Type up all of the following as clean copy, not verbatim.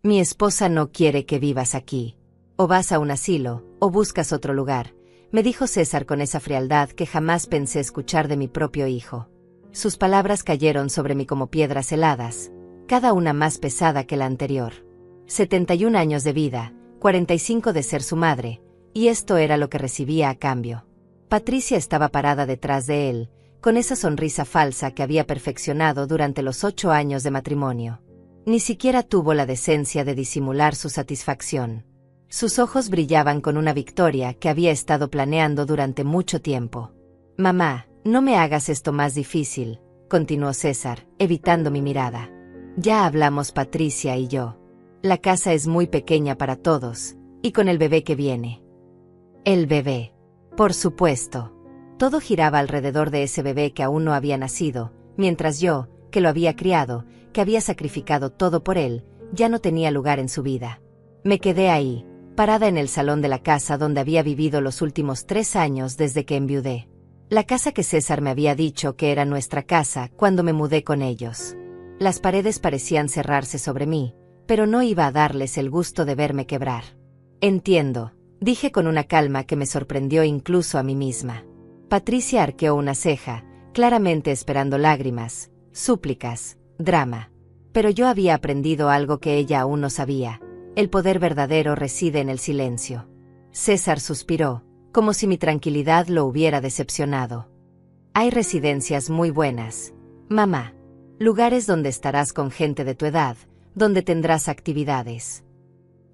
Mi esposa no quiere que vivas aquí. O vas a un asilo, o buscas otro lugar, me dijo César con esa frialdad que jamás pensé escuchar de mi propio hijo. Sus palabras cayeron sobre mí como piedras heladas, cada una más pesada que la anterior. 71 años de vida, 45 de ser su madre, y esto era lo que recibía a cambio. Patricia estaba parada detrás de él, con esa sonrisa falsa que había perfeccionado durante los 8 años de matrimonio. Ni siquiera tuvo la decencia de disimular su satisfacción. Sus ojos brillaban con una victoria que había estado planeando durante mucho tiempo. «Mamá, no me hagas esto más difícil», continuó César, evitando mi mirada. «Ya hablamos Patricia y yo. La casa es muy pequeña para todos, y con el bebé que viene». El bebé. Por supuesto. Todo giraba alrededor de ese bebé que aún no había nacido, mientras yo, que lo había criado, que había sacrificado todo por él, ya no tenía lugar en su vida. Me quedé ahí, parada en el salón de la casa donde había vivido los últimos 3 años desde que enviudé. La casa que César me había dicho que era nuestra casa cuando me mudé con ellos. Las paredes parecían cerrarse sobre mí, pero no iba a darles el gusto de verme quebrar. «Entiendo», dije con una calma que me sorprendió incluso a mí misma. Patricia arqueó una ceja, claramente esperando lágrimas, súplicas, drama. Pero yo había aprendido algo que ella aún no sabía. El poder verdadero reside en el silencio. César suspiró, como si mi tranquilidad lo hubiera decepcionado. «Hay residencias muy buenas, mamá. Lugares donde estarás con gente de tu edad, donde tendrás actividades.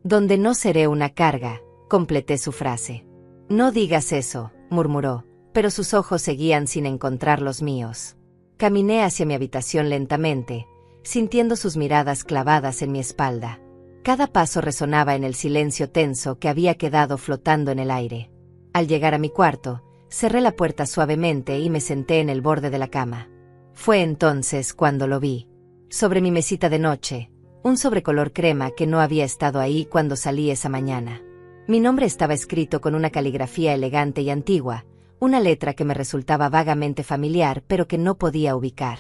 Donde no seré una carga», completé su frase. «No digas eso», murmuró, pero sus ojos seguían sin encontrar los míos. Caminé hacia mi habitación lentamente, sintiendo sus miradas clavadas en mi espalda. Cada paso resonaba en el silencio tenso que había quedado flotando en el aire. Al llegar a mi cuarto, cerré la puerta suavemente y me senté en el borde de la cama. Fue entonces cuando lo vi. Sobre mi mesita de noche, un sobre color crema que no había estado ahí cuando salí esa mañana. Mi nombre estaba escrito con una caligrafía elegante y antigua, una letra que me resultaba vagamente familiar pero que no podía ubicar.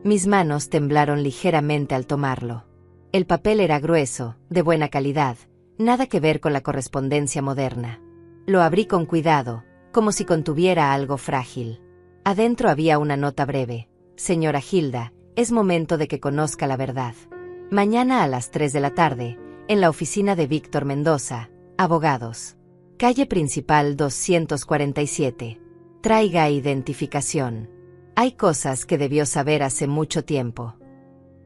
Mis manos temblaron ligeramente al tomarlo. El papel era grueso, de buena calidad, nada que ver con la correspondencia moderna. Lo abrí con cuidado, como si contuviera algo frágil. Adentro había una nota breve. «Señora Hilda, es momento de que conozca la verdad. Mañana a las 3 de la tarde, en la oficina de Víctor Mendoza, abogados. Calle principal 247. Traiga identificación. Hay cosas que debió saber hace mucho tiempo».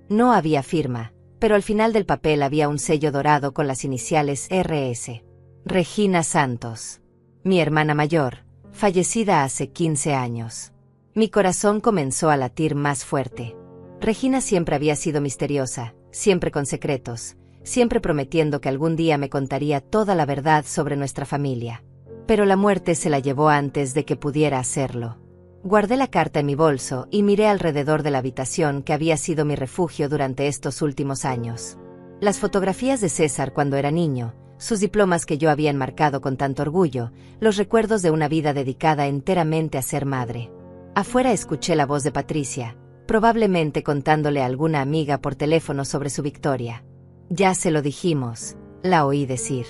No había firma, pero al final del papel había un sello dorado con las iniciales RS. Regina Santos. Mi hermana mayor, fallecida hace 15 años. Mi corazón comenzó a latir más fuerte. Regina siempre había sido misteriosa, siempre con secretos, siempre prometiendo que algún día me contaría toda la verdad sobre nuestra familia. Pero la muerte se la llevó antes de que pudiera hacerlo. Guardé la carta en mi bolso y miré alrededor de la habitación que había sido mi refugio durante estos últimos años. Las fotografías de César cuando era niño, sus diplomas que yo había enmarcado con tanto orgullo, los recuerdos de una vida dedicada enteramente a ser madre. Afuera escuché la voz de Patricia, probablemente contándole a alguna amiga por teléfono sobre su victoria. «Ya se lo dijimos», la oí decir.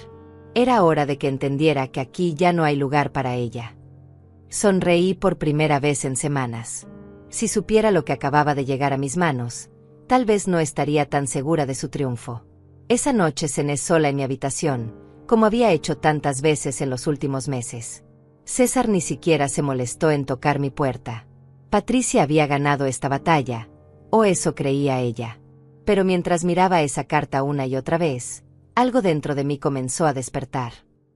Era hora de que entendiera que aquí ya no hay lugar para ella. Sonreí por primera vez en semanas. Si supiera lo que acababa de llegar a mis manos, tal vez no estaría tan segura de su triunfo. Esa noche cené sola en mi habitación, como había hecho tantas veces en los últimos meses. César ni siquiera se molestó en tocar mi puerta. Patricia había ganado esta batalla, o eso creía ella. Pero mientras miraba esa carta una y otra vez, algo dentro de mí comenzó a despertar.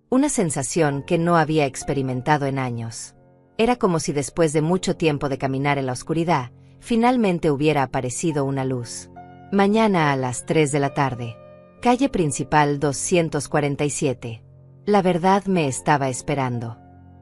Una sensación que no había experimentado en años. Era como si después de mucho tiempo de caminar en la oscuridad, finalmente hubiera aparecido una luz. Mañana a las 3 de la tarde. Calle principal 247. La verdad me estaba esperando.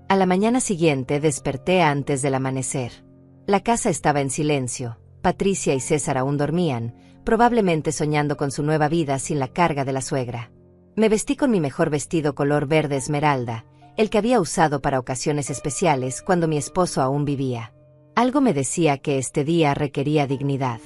A la mañana siguiente desperté antes del amanecer. La casa estaba en silencio. Patricia y César aún dormían, probablemente soñando con su nueva vida sin la carga de la suegra. Me vestí con mi mejor vestido color verde esmeralda, el que había usado para ocasiones especiales cuando mi esposo aún vivía. Algo me decía que este día requería dignidad.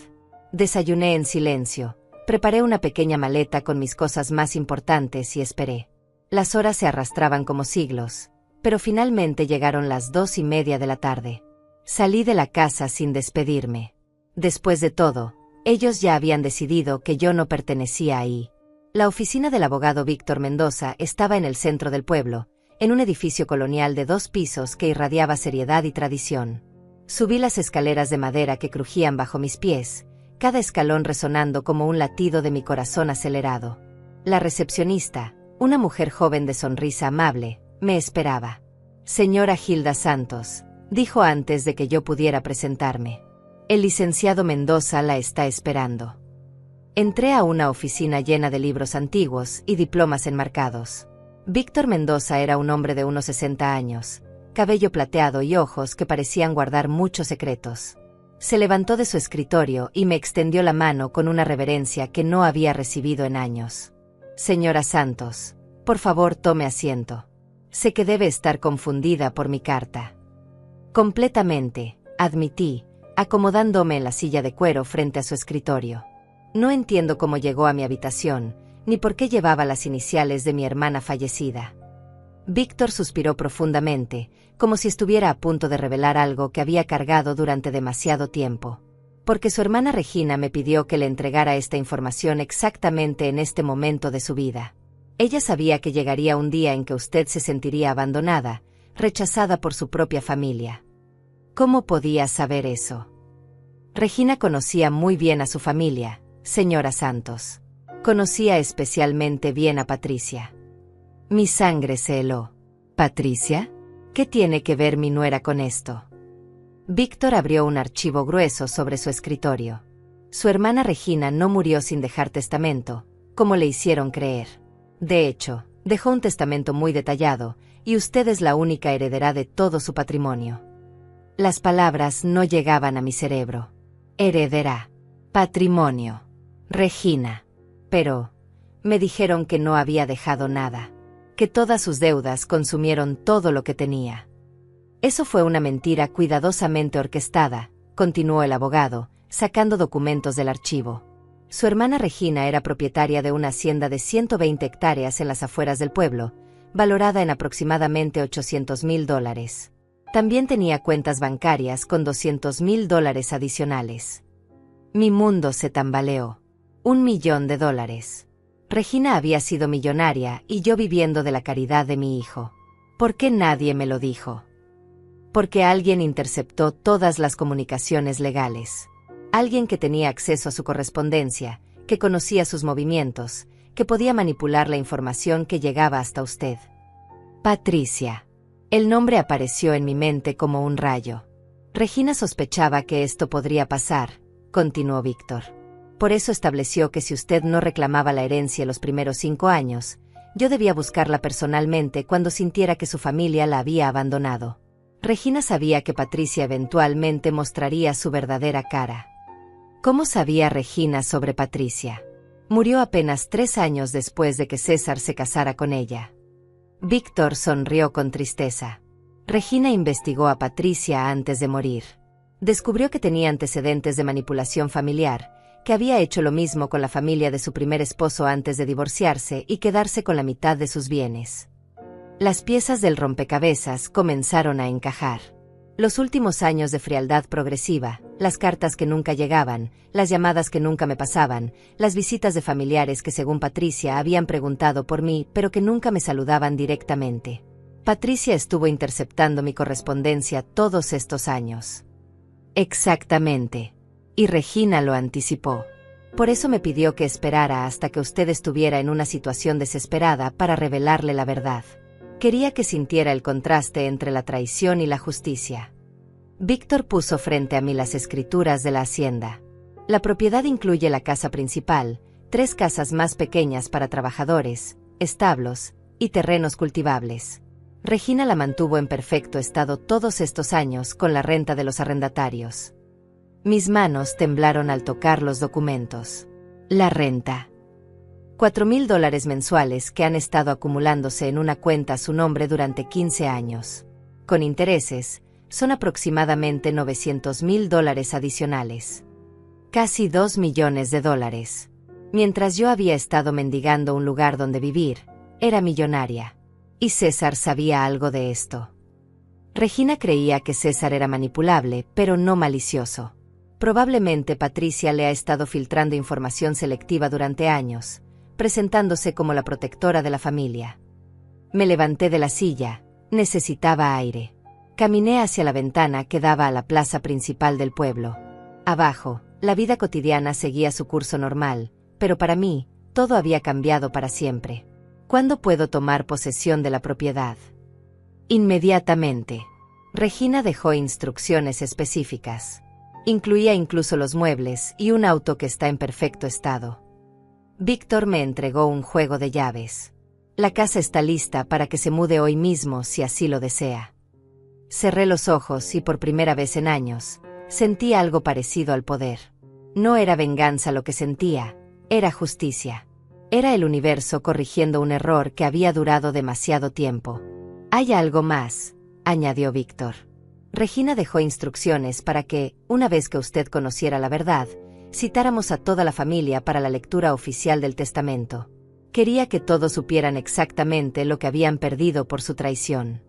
Desayuné en silencio, Preparé una pequeña maleta con mis cosas más importantes y esperé. Las horas se arrastraban como siglos, pero finalmente llegaron las 2:30 de la tarde. Salí de la casa sin despedirme. Después de todo, ellos ya habían decidido que yo no pertenecía ahí. La oficina del abogado Víctor Mendoza estaba en el centro del pueblo, en un edificio colonial de 2 pisos que irradiaba seriedad y tradición. Subí las escaleras de madera que crujían bajo mis pies, cada escalón resonando como un latido de mi corazón acelerado. La recepcionista, una mujer joven de sonrisa amable, me esperaba. «Señora Hilda Santos», dijo antes de que yo pudiera presentarme. «El licenciado Mendoza la está esperando». Entré a una oficina llena de libros antiguos y diplomas enmarcados. Víctor Mendoza era un hombre de unos 60 años, cabello plateado y ojos que parecían guardar muchos secretos. Se levantó de su escritorio y me extendió la mano con una reverencia que no había recibido en años. «Señora Santos, por favor tome asiento. Sé que debe estar confundida por mi carta». «Completamente», admití, acomodándome en la silla de cuero frente a su escritorio. «No entiendo cómo llegó a mi habitación, ni por qué llevaba las iniciales de mi hermana fallecida». Víctor suspiró profundamente, como si estuviera a punto de revelar algo que había cargado durante demasiado tiempo. «Porque su hermana Regina me pidió que le entregara esta información exactamente en este momento de su vida. Ella sabía que llegaría un día en que usted se sentiría abandonada, rechazada por su propia familia». «¿Cómo podía saber eso?» «Regina conocía muy bien a su familia, señora Santos. Conocía especialmente bien a Patricia». Mi sangre se heló. «¿Patricia? ¿Qué tiene que ver mi nuera con esto?» Víctor abrió un archivo grueso sobre su escritorio. «Su hermana Regina no murió sin dejar testamento, como le hicieron creer. De hecho, dejó un testamento muy detallado, y usted es la única heredera de todo su patrimonio». Las palabras no llegaban a mi cerebro. Heredera. Patrimonio. Regina. Pero me dijeron que no había dejado nada, que todas sus deudas consumieron todo lo que tenía. «Eso fue una mentira cuidadosamente orquestada», continuó el abogado, sacando documentos del archivo. «Su hermana Regina era propietaria de una hacienda de 120 hectáreas en las afueras del pueblo, valorada en aproximadamente $800,000. También tenía cuentas bancarias con $200,000 adicionales». Mi mundo se tambaleó. $1 millón. Regina había sido millonaria y yo viviendo de la caridad de mi hijo. ¿Por qué nadie me lo dijo? Porque alguien interceptó todas las comunicaciones legales. Alguien que tenía acceso a su correspondencia, que conocía sus movimientos, que podía manipular la información que llegaba hasta usted. Patricia. El nombre apareció en mi mente como un rayo. Regina sospechaba que esto podría pasar, continuó Víctor. Por eso estableció que si usted no reclamaba la herencia los primeros 5 años, yo debía buscarla personalmente cuando sintiera que su familia la había abandonado. Regina sabía que Patricia eventualmente mostraría su verdadera cara. ¿Cómo sabía Regina sobre Patricia? Murió apenas 3 años después de que César se casara con ella. Víctor sonrió con tristeza. Regina investigó a Patricia antes de morir. Descubrió que tenía antecedentes de manipulación familiar, que había hecho lo mismo con la familia de su primer esposo antes de divorciarse y quedarse con la mitad de sus bienes. Las piezas del rompecabezas comenzaron a encajar. Los últimos años de frialdad progresiva, las cartas que nunca llegaban, las llamadas que nunca me pasaban, las visitas de familiares que según Patricia habían preguntado por mí pero que nunca me saludaban directamente. Patricia estuvo interceptando mi correspondencia todos estos años. Exactamente. Y Regina lo anticipó. Por eso me pidió que esperara hasta que usted estuviera en una situación desesperada para revelarle la verdad. Quería que sintiera el contraste entre la traición y la justicia. Víctor puso frente a mí las escrituras de la hacienda. La propiedad incluye la casa principal, 3 casas más pequeñas para trabajadores, establos y terrenos cultivables. Regina la mantuvo en perfecto estado todos estos años con la renta de los arrendatarios. Mis manos temblaron al tocar los documentos. La renta. $4,000 mensuales que han estado acumulándose en una cuenta a su nombre durante 15 años. Con intereses, son aproximadamente $900,000 adicionales. Casi $2 millones. Mientras yo había estado mendigando un lugar donde vivir, era millonaria. Y César sabía algo de esto. Regina creía que César era manipulable, pero no malicioso. Probablemente Patricia le ha estado filtrando información selectiva durante años, presentándose como la protectora de la familia. Me levanté de la silla, necesitaba aire. Caminé hacia la ventana que daba a la plaza principal del pueblo. Abajo, la vida cotidiana seguía su curso normal, pero para mí, todo había cambiado para siempre. ¿Cuándo puedo tomar posesión de la propiedad? Inmediatamente. Regina dejó instrucciones específicas. Incluía incluso los muebles y un auto que está en perfecto estado. Víctor me entregó un juego de llaves. La casa está lista para que se mude hoy mismo si así lo desea. Cerré los ojos y por primera vez en años, sentí algo parecido al poder. No era venganza lo que sentía, era justicia. Era el universo corrigiendo un error que había durado demasiado tiempo. «Hay algo más», añadió Víctor. Regina dejó instrucciones para que, una vez que usted conociera la verdad, citáramos a toda la familia para la lectura oficial del testamento. Quería que todos supieran exactamente lo que habían perdido por su traición.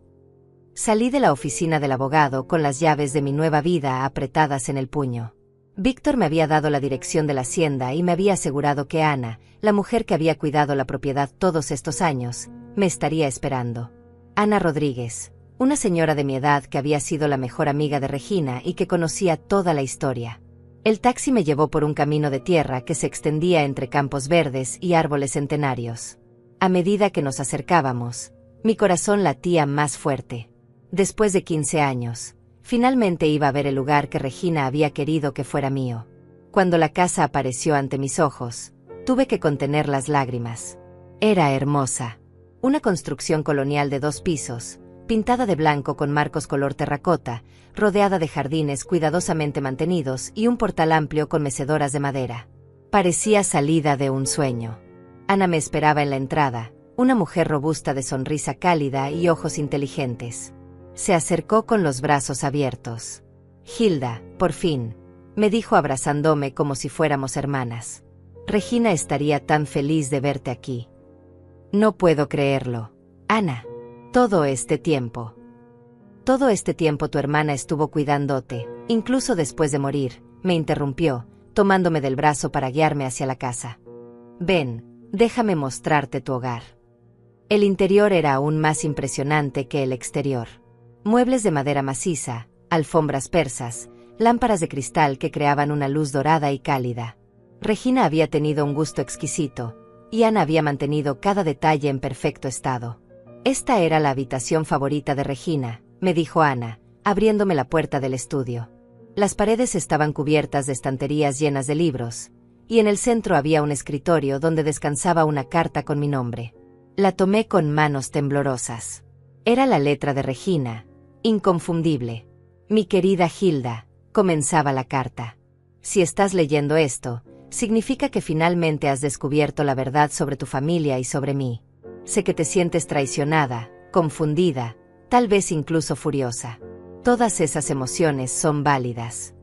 Salí de la oficina del abogado con las llaves de mi nueva vida apretadas en el puño. Víctor me había dado la dirección de la hacienda y me había asegurado que Ana, la mujer que había cuidado la propiedad todos estos años, me estaría esperando. Ana Rodríguez, una señora de mi edad que había sido la mejor amiga de Regina y que conocía toda la historia. El taxi me llevó por un camino de tierra que se extendía entre campos verdes y árboles centenarios. A medida que nos acercábamos, mi corazón latía más fuerte. Después de 15 años, finalmente iba a ver el lugar que Regina había querido que fuera mío. Cuando la casa apareció ante mis ojos, tuve que contener las lágrimas. Era hermosa. Una construcción colonial de 2 pisos, pintada de blanco con marcos color terracota, rodeada de jardines cuidadosamente mantenidos y un portal amplio con mecedoras de madera. Parecía salida de un sueño. Ana me esperaba en la entrada, una mujer robusta de sonrisa cálida y ojos inteligentes. Se acercó con los brazos abiertos. «Hilda, por fin», me dijo abrazándome como si fuéramos hermanas. «Regina estaría tan feliz de verte aquí». «No puedo creerlo. Ana. Todo este tiempo tu hermana estuvo cuidándote, incluso después de morir», me interrumpió, tomándome del brazo para guiarme hacia la casa. «Ven, déjame mostrarte tu hogar». El interior era aún más impresionante que el exterior. Muebles de madera maciza, alfombras persas, lámparas de cristal que creaban una luz dorada y cálida. Regina había tenido un gusto exquisito, y Ana había mantenido cada detalle en perfecto estado. «Esta era la habitación favorita de Regina», me dijo Ana, abriéndome la puerta del estudio. Las paredes estaban cubiertas de estanterías llenas de libros, y en el centro había un escritorio donde descansaba una carta con mi nombre. La tomé con manos temblorosas. Era la letra de Regina, inconfundible. «Mi querida Hilda», comenzaba la carta. «Si estás leyendo esto, significa que finalmente has descubierto la verdad sobre tu familia y sobre mí. Sé que te sientes traicionada, confundida, tal vez incluso furiosa. Todas esas emociones son válidas».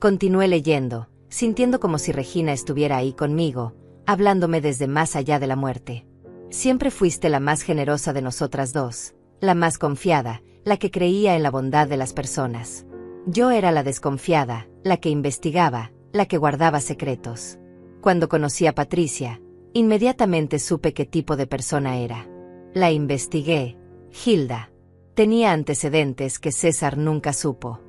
Continué leyendo, sintiendo como si Regina estuviera ahí conmigo, hablándome desde más allá de la muerte. «Siempre fuiste la más generosa de nosotras dos, la más confiada, la que creía en la bondad de las personas. Yo era la desconfiada, la que investigaba, la que guardaba secretos. Cuando conocí a Patricia, inmediatamente supe qué tipo de persona era. La investigué, Hilda. Tenía antecedentes que César nunca supo.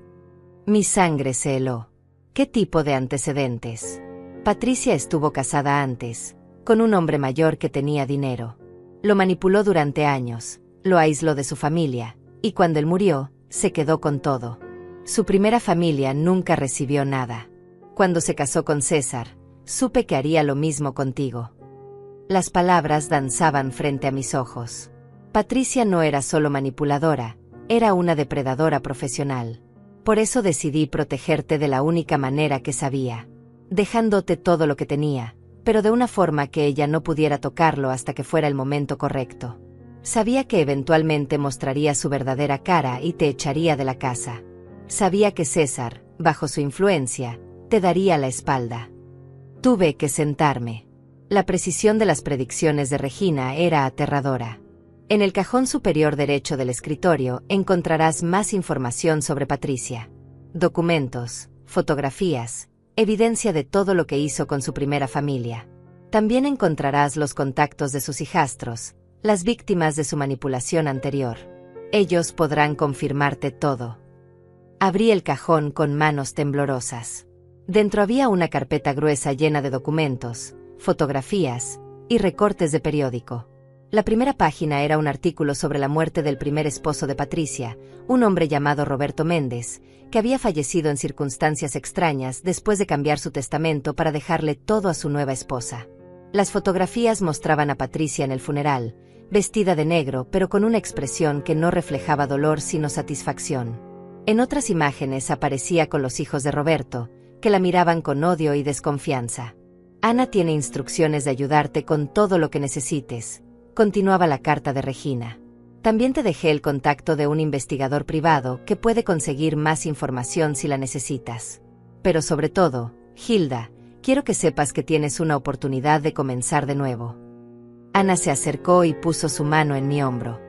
Mi sangre se heló. ¿Qué tipo de antecedentes? Patricia estuvo casada antes, con un hombre mayor que tenía dinero. Lo manipuló durante años, lo aisló de su familia, y cuando él murió, se quedó con todo. Su primera familia nunca recibió nada. Cuando se casó con César, supe que haría lo mismo contigo». Las palabras danzaban frente a mis ojos. Patricia no era solo manipuladora, era una depredadora profesional. Por eso decidí protegerte de la única manera que sabía, dejándote todo lo que tenía, pero de una forma que ella no pudiera tocarlo hasta que fuera el momento correcto. Sabía que eventualmente mostraría su verdadera cara y te echaría de la casa. Sabía que César, bajo su influencia, te daría la espalda. Tuve que sentarme. La precisión de las predicciones de Regina era aterradora. En el cajón superior derecho del escritorio encontrarás más información sobre Patricia. Documentos, fotografías, evidencia de todo lo que hizo con su primera familia. También encontrarás los contactos de sus hijastros, las víctimas de su manipulación anterior. Ellos podrán confirmarte todo. Abrí el cajón con manos temblorosas. Dentro había una carpeta gruesa llena de documentos, fotografías y recortes de periódico. La primera página era un artículo sobre la muerte del primer esposo de Patricia, un hombre llamado Roberto Méndez, que había fallecido en circunstancias extrañas después de cambiar su testamento para dejarle todo a su nueva esposa. Las fotografías mostraban a Patricia en el funeral, vestida de negro pero con una expresión que no reflejaba dolor sino satisfacción. En otras imágenes aparecía con los hijos de Roberto, que la miraban con odio y desconfianza. Ana tiene instrucciones de ayudarte con todo lo que necesites, continuaba la carta de Regina. También te dejé el contacto de un investigador privado que puede conseguir más información si la necesitas. Pero sobre todo, Hilda, quiero que sepas que tienes una oportunidad de comenzar de nuevo. Ana se acercó y puso su mano en mi hombro.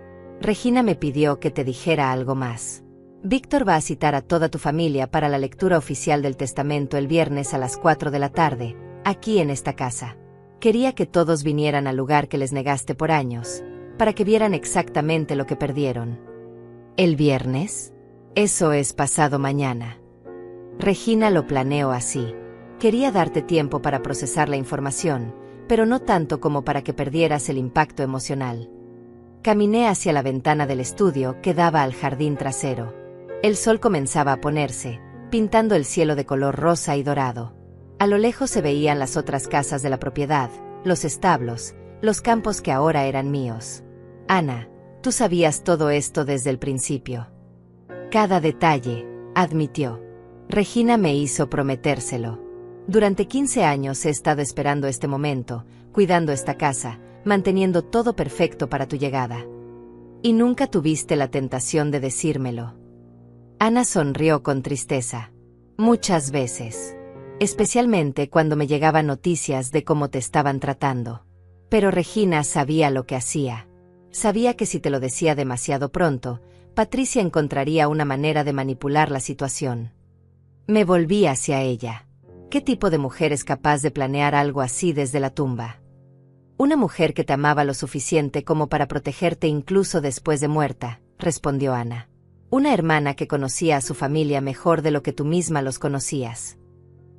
Regina me pidió que te dijera algo más. Víctor va a citar a toda tu familia para la lectura oficial del testamento el viernes a las 4 de la tarde, aquí en esta casa. Quería que todos vinieran al lugar que les negaste por años, para que vieran exactamente lo que perdieron. ¿El viernes? Eso es pasado mañana. Regina lo planeó así. Quería darte tiempo para procesar la información, pero no tanto como para que perdieras el impacto emocional. Caminé hacia la ventana del estudio que daba al jardín trasero. El sol comenzaba a ponerse, pintando el cielo de color rosa y dorado. A lo lejos se veían las otras casas de la propiedad, los establos, los campos que ahora eran míos. Ana, tú sabías todo esto desde el principio. Cada detalle, admitió. Regina me hizo prometérselo. Durante 15 años he estado esperando este momento, cuidando esta casa, manteniendo todo perfecto para tu llegada. Y nunca tuviste la tentación de decírmelo. Ana sonrió con tristeza. Muchas veces. Especialmente cuando me llegaban noticias de cómo te estaban tratando. Pero Regina sabía lo que hacía. Sabía que si te lo decía demasiado pronto, Patricia encontraría una manera de manipular la situación. Me volví hacia ella. ¿Qué tipo de mujer es capaz de planear algo así desde la tumba? Una mujer que te amaba lo suficiente como para protegerte incluso después de muerta, respondió Ana. Una hermana que conocía a su familia mejor de lo que tú misma los conocías.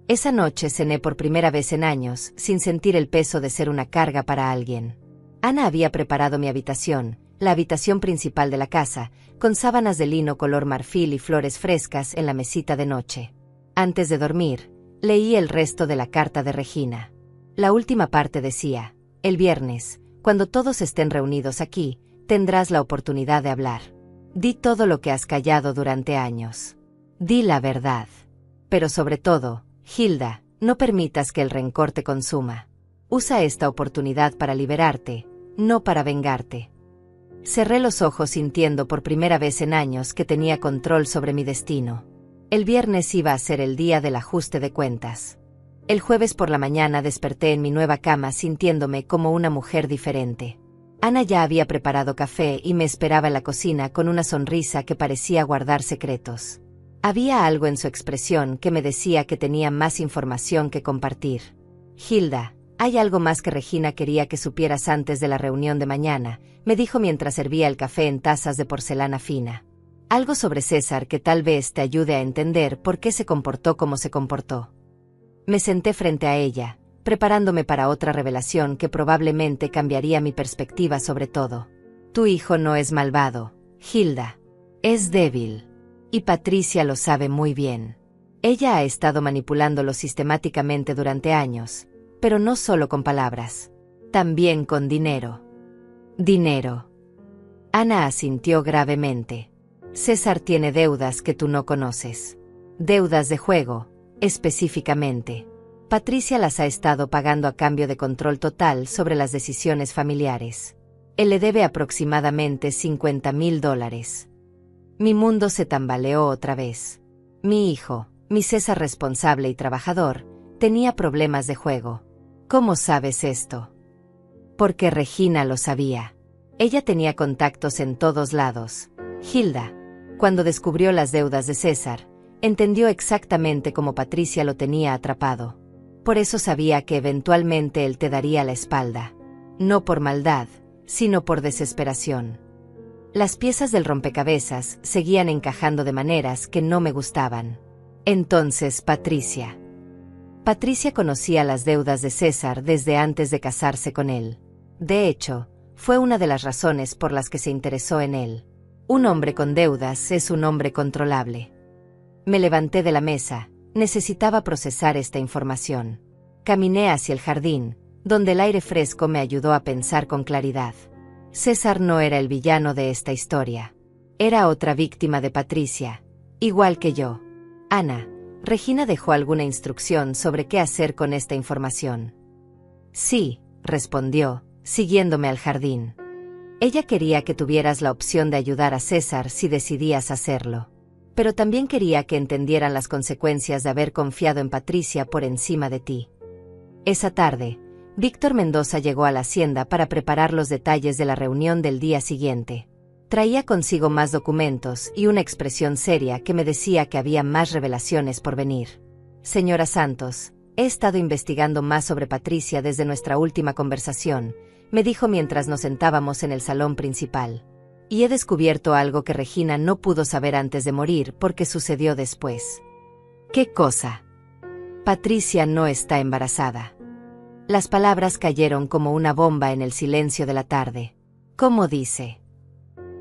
Esa noche cené por primera vez en años, sin sentir el peso de ser una carga para alguien. Ana había preparado mi habitación, la habitación principal de la casa, con sábanas de lino color marfil y flores frescas en la mesita de noche. Antes de dormir, leí el resto de la carta de Regina. La última parte decía: el viernes, cuando todos estén reunidos aquí, tendrás la oportunidad de hablar. Di todo lo que has callado durante años. Di la verdad. Pero sobre todo, Hilda, no permitas que el rencor te consuma. Usa esta oportunidad para liberarte, no para vengarte. Cerré los ojos sintiendo por primera vez en años que tenía control sobre mi destino. El viernes iba a ser el día del ajuste de cuentas. El jueves por la mañana desperté en mi nueva cama sintiéndome como una mujer diferente. Ana ya había preparado café y me esperaba en la cocina con una sonrisa que parecía guardar secretos. Había algo en su expresión que me decía que tenía más información que compartir. Hilda, hay algo más que Regina quería que supieras antes de la reunión de mañana, me dijo mientras servía el café en tazas de porcelana fina. Algo sobre César que tal vez te ayude a entender por qué se comportó como se comportó. Me senté frente a ella, preparándome para otra revelación que probablemente cambiaría mi perspectiva sobre todo. Tu hijo no es malvado, Hilda. Es débil. Y Patricia lo sabe muy bien. Ella ha estado manipulándolo sistemáticamente durante años, pero no solo con palabras, también con dinero. Dinero. Ana asintió gravemente. César tiene deudas que tú no conoces. Deudas de juego, específicamente. Patricia las ha estado pagando a cambio de control total sobre las decisiones familiares. Él le debe aproximadamente $50,000. Mi mundo se tambaleó otra vez. Mi hijo, mi César responsable y trabajador, tenía problemas de juego. ¿Cómo sabes esto? Porque Regina lo sabía. Ella tenía contactos en todos lados. Hilda, cuando descubrió las deudas de César, entendió exactamente cómo Patricia lo tenía atrapado. Por eso sabía que eventualmente él te daría la espalda. No por maldad, sino por desesperación. Las piezas del rompecabezas seguían encajando de maneras que no me gustaban. Entonces, Patricia conocía las deudas de César desde antes de casarse con él. De hecho, fue una de las razones por las que se interesó en él. Un hombre con deudas es un hombre controlable. Me levanté de la mesa, necesitaba procesar esta información. Caminé hacia el jardín, donde el aire fresco me ayudó a pensar con claridad. César no era el villano de esta historia. Era otra víctima de Patricia, igual que yo. Ana, ¿Regina dejó alguna instrucción sobre qué hacer con esta información? Sí, respondió, siguiéndome al jardín. Ella quería que tuvieras la opción de ayudar a César si decidías hacerlo. Pero también quería que entendieran las consecuencias de haber confiado en Patricia por encima de ti. Esa tarde, Víctor Mendoza llegó a la hacienda para preparar los detalles de la reunión del día siguiente. Traía consigo más documentos y una expresión seria que me decía que había más revelaciones por venir. Señora Santos, he estado investigando más sobre Patricia desde nuestra última conversación, me dijo mientras nos sentábamos en el salón principal. Y he descubierto algo que Regina no pudo saber antes de morir porque sucedió después. ¿Qué cosa? Patricia no está embarazada. Las palabras cayeron como una bomba en el silencio de la tarde. ¿Cómo dice?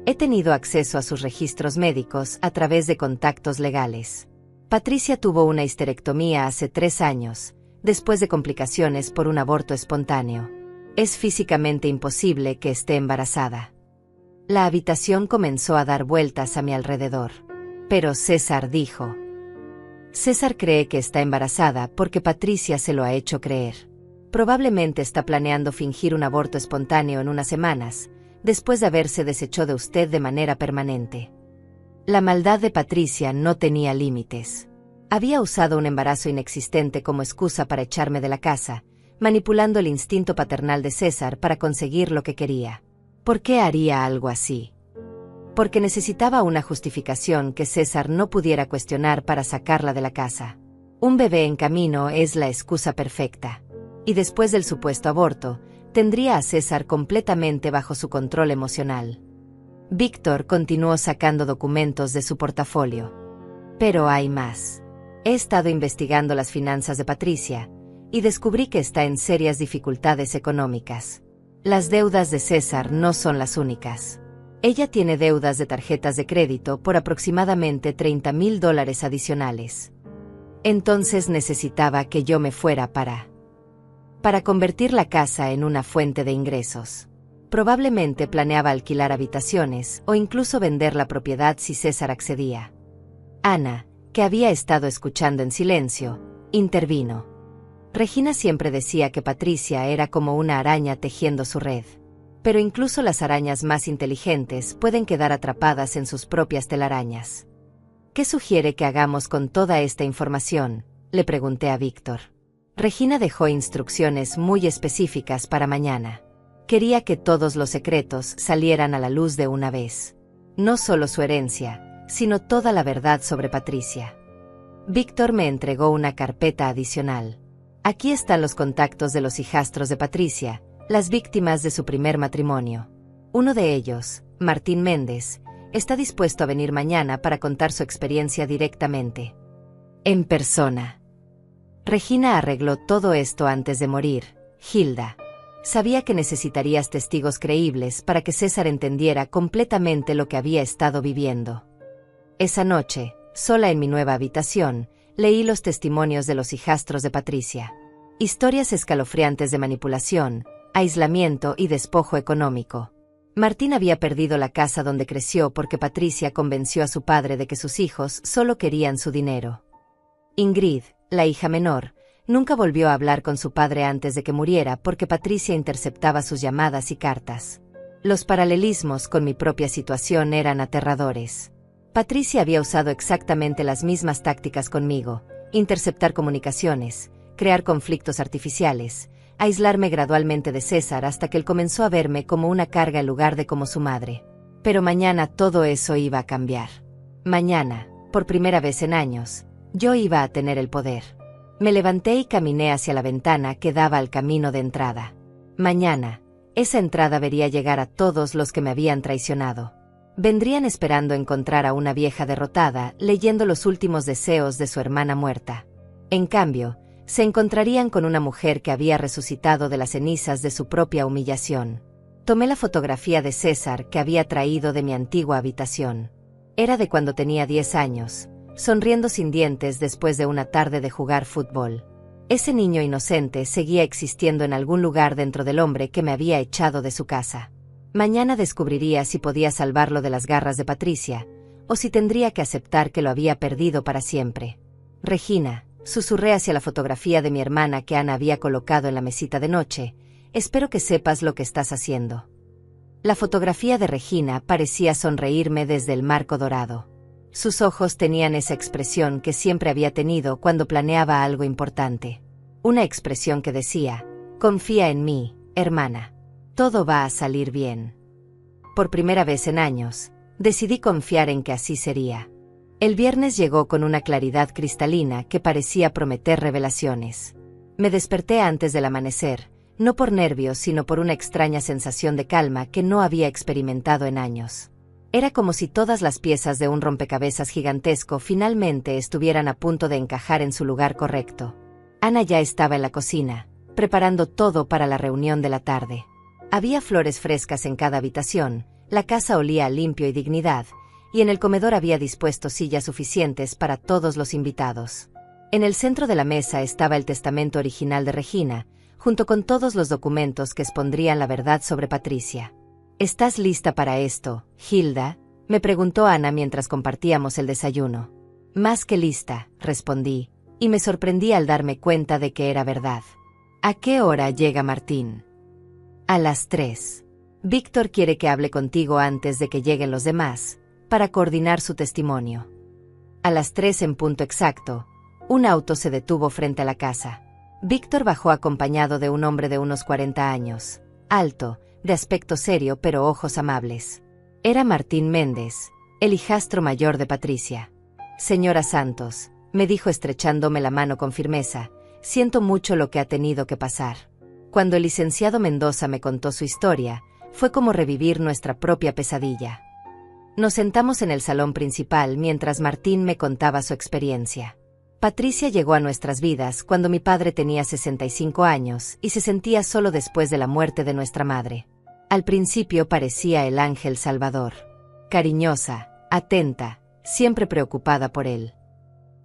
He tenido acceso a sus registros médicos a través de contactos legales. Patricia tuvo una histerectomía hace 3 años, después de complicaciones por un aborto espontáneo. Es físicamente imposible que esté embarazada. La habitación comenzó a dar vueltas a mi alrededor. Pero César dijo. César cree que está embarazada porque Patricia se lo ha hecho creer. Probablemente está planeando fingir un aborto espontáneo en unas semanas, después de haberse deshecho de usted de manera permanente. La maldad de Patricia no tenía límites. Había usado un embarazo inexistente como excusa para echarme de la casa, manipulando el instinto paternal de César para conseguir lo que quería. ¿Por qué haría algo así? Porque necesitaba una justificación que César no pudiera cuestionar para sacarla de la casa. Un bebé en camino es la excusa perfecta. Y después del supuesto aborto, tendría a César completamente bajo su control emocional. Víctor continuó sacando documentos de su portafolio. Pero hay más. He estado investigando las finanzas de Patricia, y descubrí que está en serias dificultades económicas. Las deudas de César no son las únicas. Ella tiene deudas de tarjetas de crédito por aproximadamente $30,000 adicionales. Entonces necesitaba que yo me fuera para convertir la casa en una fuente de ingresos. Probablemente planeaba alquilar habitaciones o incluso vender la propiedad si César accedía. Ana, que había estado escuchando en silencio, intervino. Regina siempre decía que Patricia era como una araña tejiendo su red. Pero incluso las arañas más inteligentes pueden quedar atrapadas en sus propias telarañas. ¿Qué sugiere que hagamos con toda esta información?, le pregunté a Víctor. Regina dejó instrucciones muy específicas para mañana. Quería que todos los secretos salieran a la luz de una vez. No solo su herencia, sino toda la verdad sobre Patricia. Víctor me entregó una carpeta adicional. Aquí están los contactos de los hijastros de Patricia, las víctimas de su primer matrimonio. Uno de ellos, Martín Méndez, está dispuesto a venir mañana para contar su experiencia directamente. En persona. Regina arregló todo esto antes de morir, Hilda. Sabía que necesitarías testigos creíbles para que César entendiera completamente lo que había estado viviendo. Esa noche, sola en mi nueva habitación, leí los testimonios de los hijastros de Patricia. Historias escalofriantes de manipulación, aislamiento y despojo económico. Martín había perdido la casa donde creció porque Patricia convenció a su padre de que sus hijos solo querían su dinero. Ingrid, la hija menor, nunca volvió a hablar con su padre antes de que muriera porque Patricia interceptaba sus llamadas y cartas. Los paralelismos con mi propia situación eran aterradores. Patricia había usado exactamente las mismas tácticas conmigo: interceptar comunicaciones, crear conflictos artificiales, aislarme gradualmente de César hasta que él comenzó a verme como una carga en lugar de como su madre. Pero mañana todo eso iba a cambiar. Mañana, por primera vez en años, yo iba a tener el poder. Me levanté y caminé hacia la ventana que daba al camino de entrada. Mañana, esa entrada vería llegar a todos los que me habían traicionado. Vendrían esperando encontrar a una vieja derrotada, leyendo los últimos deseos de su hermana muerta. En cambio, se encontrarían con una mujer que había resucitado de las cenizas de su propia humillación. Tomé la fotografía de César que había traído de mi antigua habitación. Era de cuando tenía 10 años, sonriendo sin dientes después de una tarde de jugar fútbol. Ese niño inocente seguía existiendo en algún lugar dentro del hombre que me había echado de su casa. Mañana descubriría si podía salvarlo de las garras de Patricia, o si tendría que aceptar que lo había perdido para siempre. Regina, susurré hacia la fotografía de mi hermana que Ana había colocado en la mesita de noche, espero que sepas lo que estás haciendo. La fotografía de Regina parecía sonreírme desde el marco dorado. Sus ojos tenían esa expresión que siempre había tenido cuando planeaba algo importante. Una expresión que decía, confía en mí, hermana. Todo va a salir bien. Por primera vez en años, decidí confiar en que así sería. El viernes llegó con una claridad cristalina que parecía prometer revelaciones. Me desperté antes del amanecer, no por nervios sino por una extraña sensación de calma que no había experimentado en años. Era como si todas las piezas de un rompecabezas gigantesco finalmente estuvieran a punto de encajar en su lugar correcto. Ana ya estaba en la cocina, preparando todo para la reunión de la tarde. Había flores frescas en cada habitación, la casa olía a limpio y dignidad, y en el comedor había dispuesto sillas suficientes para todos los invitados. En el centro de la mesa estaba el testamento original de Regina, junto con todos los documentos que expondrían la verdad sobre Patricia. ¿Estás lista para esto, Hilda?, me preguntó Ana mientras compartíamos el desayuno. Más que lista, respondí, y me sorprendí al darme cuenta de que era verdad. ¿A qué hora llega Martín? A las 3. Víctor quiere que hable contigo antes de que lleguen los demás, para coordinar su testimonio. A las 3 en punto exacto, un auto se detuvo frente a la casa. Víctor bajó acompañado de un hombre de unos 40 años, alto, de aspecto serio pero ojos amables. Era Martín Méndez, el hijastro mayor de Patricia. Señora Santos, me dijo estrechándome la mano con firmeza, siento mucho lo que ha tenido que pasar. Cuando el licenciado Mendoza me contó su historia, fue como revivir nuestra propia pesadilla. Nos sentamos en el salón principal mientras Martín me contaba su experiencia. Patricia llegó a nuestras vidas cuando mi padre tenía 65 años y se sentía solo después de la muerte de nuestra madre. Al principio parecía el ángel salvador. Cariñosa, atenta, siempre preocupada por él.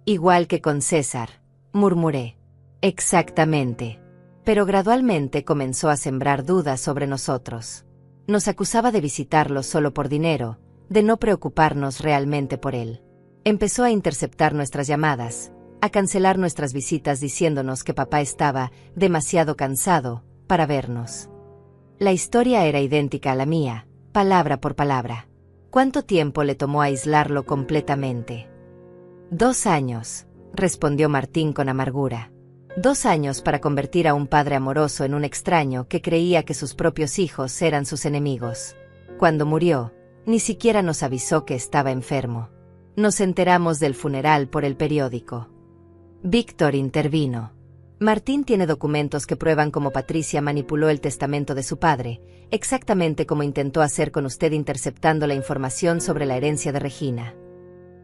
Igual que con César, murmuré. Exactamente. Pero gradualmente comenzó a sembrar dudas sobre nosotros. Nos acusaba de visitarlo solo por dinero, de no preocuparnos realmente por él. Empezó a interceptar nuestras llamadas, a cancelar nuestras visitas diciéndonos que papá estaba demasiado cansado para vernos. La historia era idéntica a la mía, palabra por palabra. ¿Cuánto tiempo le tomó aislarlo completamente? 2 años, respondió Martín con amargura. 2 años para convertir a un padre amoroso en un extraño que creía que sus propios hijos eran sus enemigos. Cuando murió, ni siquiera nos avisó que estaba enfermo. Nos enteramos del funeral por el periódico. Víctor intervino. Martín tiene documentos que prueban cómo Patricia manipuló el testamento de su padre, exactamente como intentó hacer con usted interceptando la información sobre la herencia de Regina.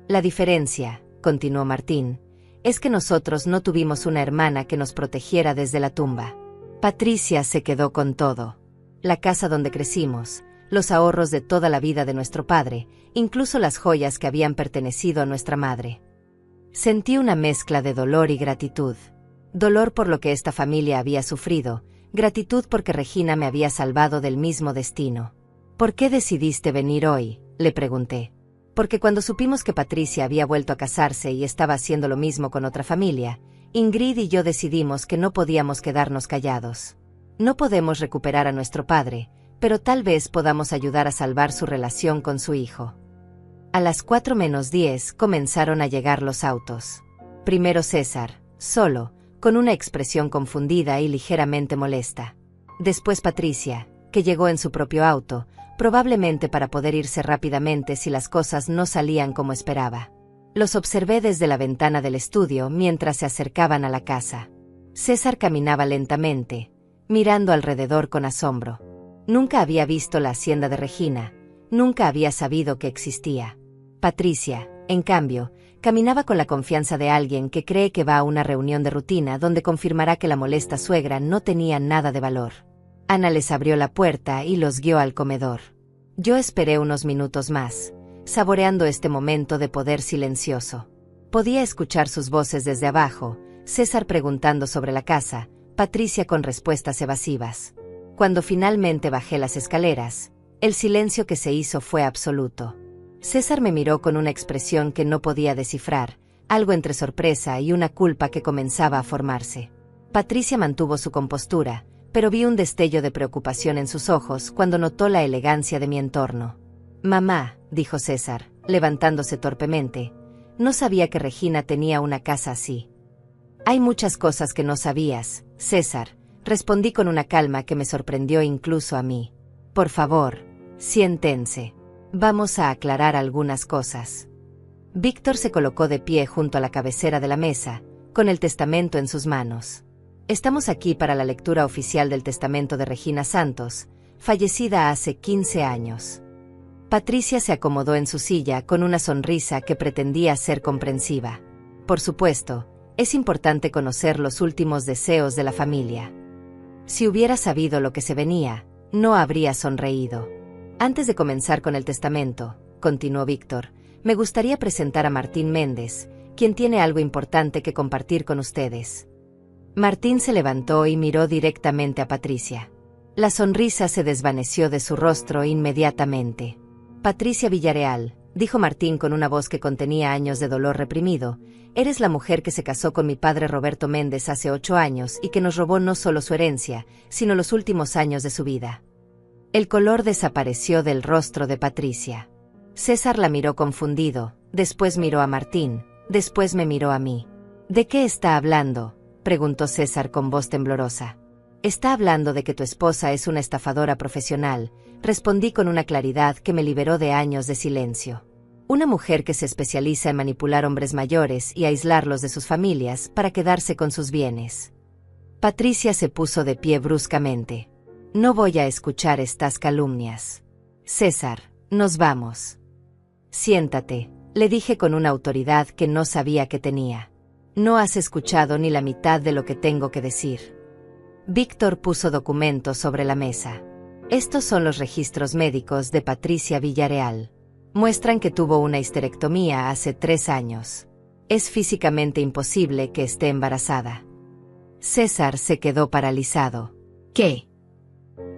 La diferencia, continuó Martín, es que nosotros no tuvimos una hermana que nos protegiera desde la tumba. Patricia se quedó con todo. La casa donde crecimos, los ahorros de toda la vida de nuestro padre, incluso las joyas que habían pertenecido a nuestra madre. Sentí una mezcla de dolor y gratitud. Dolor por lo que esta familia había sufrido, gratitud porque Regina me había salvado del mismo destino. ¿Por qué decidiste venir hoy?, le pregunté. Porque cuando supimos que Patricia había vuelto a casarse y estaba haciendo lo mismo con otra familia, Ingrid y yo decidimos que no podíamos quedarnos callados. No podemos recuperar a nuestro padre, pero tal vez podamos ayudar a salvar su relación con su hijo. A las 4 menos 10 comenzaron a llegar los autos. Primero César, solo, con una expresión confundida y ligeramente molesta. Después Patricia, que llegó en su propio auto, probablemente para poder irse rápidamente si las cosas no salían como esperaba. Los observé desde la ventana del estudio mientras se acercaban a la casa. César caminaba lentamente, mirando alrededor con asombro. Nunca había visto la hacienda de Regina, nunca había sabido que existía. Patricia, en cambio, caminaba con la confianza de alguien que cree que va a una reunión de rutina donde confirmará que la molesta suegra no tenía nada de valor. Ana les abrió la puerta y los guió al comedor. Yo esperé unos minutos más, saboreando este momento de poder silencioso. Podía escuchar sus voces desde abajo, César preguntando sobre la casa, Patricia con respuestas evasivas. Cuando finalmente bajé las escaleras, el silencio que se hizo fue absoluto. César me miró con una expresión que no podía descifrar, algo entre sorpresa y una culpa que comenzaba a formarse. Patricia mantuvo su compostura, pero vi un destello de preocupación en sus ojos cuando notó la elegancia de mi entorno. «Mamá», dijo César, levantándose torpemente, «no sabía que Regina tenía una casa así». «Hay muchas cosas que no sabías, César», respondí con una calma que me sorprendió incluso a mí. «Por favor, siéntense. Vamos a aclarar algunas cosas». Víctor se colocó de pie junto a la cabecera de la mesa, con el testamento en sus manos. «Estamos aquí para la lectura oficial del testamento de Regina Santos, fallecida hace 15 años». Patricia se acomodó en su silla con una sonrisa que pretendía ser comprensiva. «Por supuesto, es importante conocer los últimos deseos de la familia. Si hubiera sabido lo que se venía, no habría sonreído. Antes de comenzar con el testamento», continuó Víctor, «me gustaría presentar a Martín Méndez, quien tiene algo importante que compartir con ustedes». Martín se levantó y miró directamente a Patricia. La sonrisa se desvaneció de su rostro inmediatamente. «Patricia Villarreal», dijo Martín con una voz que contenía años de dolor reprimido, «eres la mujer que se casó con mi padre Roberto Méndez hace 8 años y que nos robó no solo su herencia, sino los últimos años de su vida». El color desapareció del rostro de Patricia. César la miró confundido, después miró a Martín, después me miró a mí. «¿De qué está hablando?», preguntó César con voz temblorosa. «Está hablando de que tu esposa es una estafadora profesional», respondí con una claridad que me liberó de años de silencio. «Una mujer que se especializa en manipular hombres mayores y aislarlos de sus familias para quedarse con sus bienes». Patricia se puso de pie bruscamente. «No voy a escuchar estas calumnias. César, nos vamos». «Siéntate», le dije con una autoridad que no sabía que tenía. «No has escuchado ni la mitad de lo que tengo que decir». Víctor puso documentos sobre la mesa. «Estos son los registros médicos de Patricia Villarreal. Muestran que tuvo una histerectomía hace 3 años. Es físicamente imposible que esté embarazada». César se quedó paralizado. «¿Qué?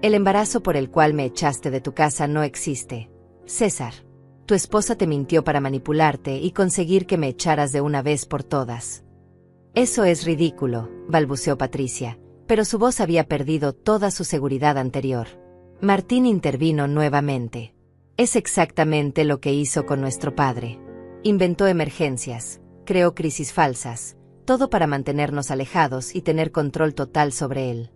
El embarazo por el cual me echaste de tu casa no existe, César. Tu esposa te mintió para manipularte y conseguir que me echaras de una vez por todas». «Eso es ridículo», balbuceó Patricia, pero su voz había perdido toda su seguridad anterior. Martín intervino nuevamente. «Es exactamente lo que hizo con nuestro padre. Inventó emergencias, creó crisis falsas, todo para mantenernos alejados y tener control total sobre él».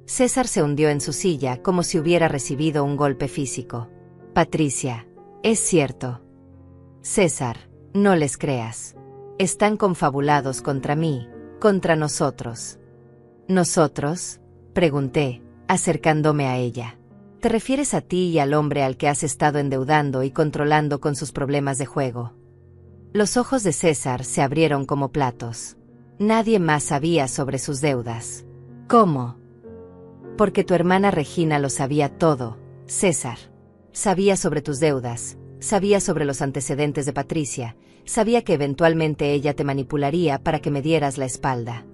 César se hundió en su silla como si hubiera recibido un golpe físico. «Patricia, es cierto». «César, no les creas. Están confabulados contra mí, contra nosotros». «¿Nosotros?», pregunté, acercándome a ella. «¿Te refieres a ti y al hombre al que has estado endeudando y controlando con sus problemas de juego?». Los ojos de César se abrieron como platos. Nadie más sabía sobre sus deudas. «¿Cómo?». «Porque tu hermana Regina lo sabía todo, César. Sabía sobre tus deudas, sabía sobre los antecedentes de Patricia, sabía que eventualmente ella te manipularía para que me dieras la espalda».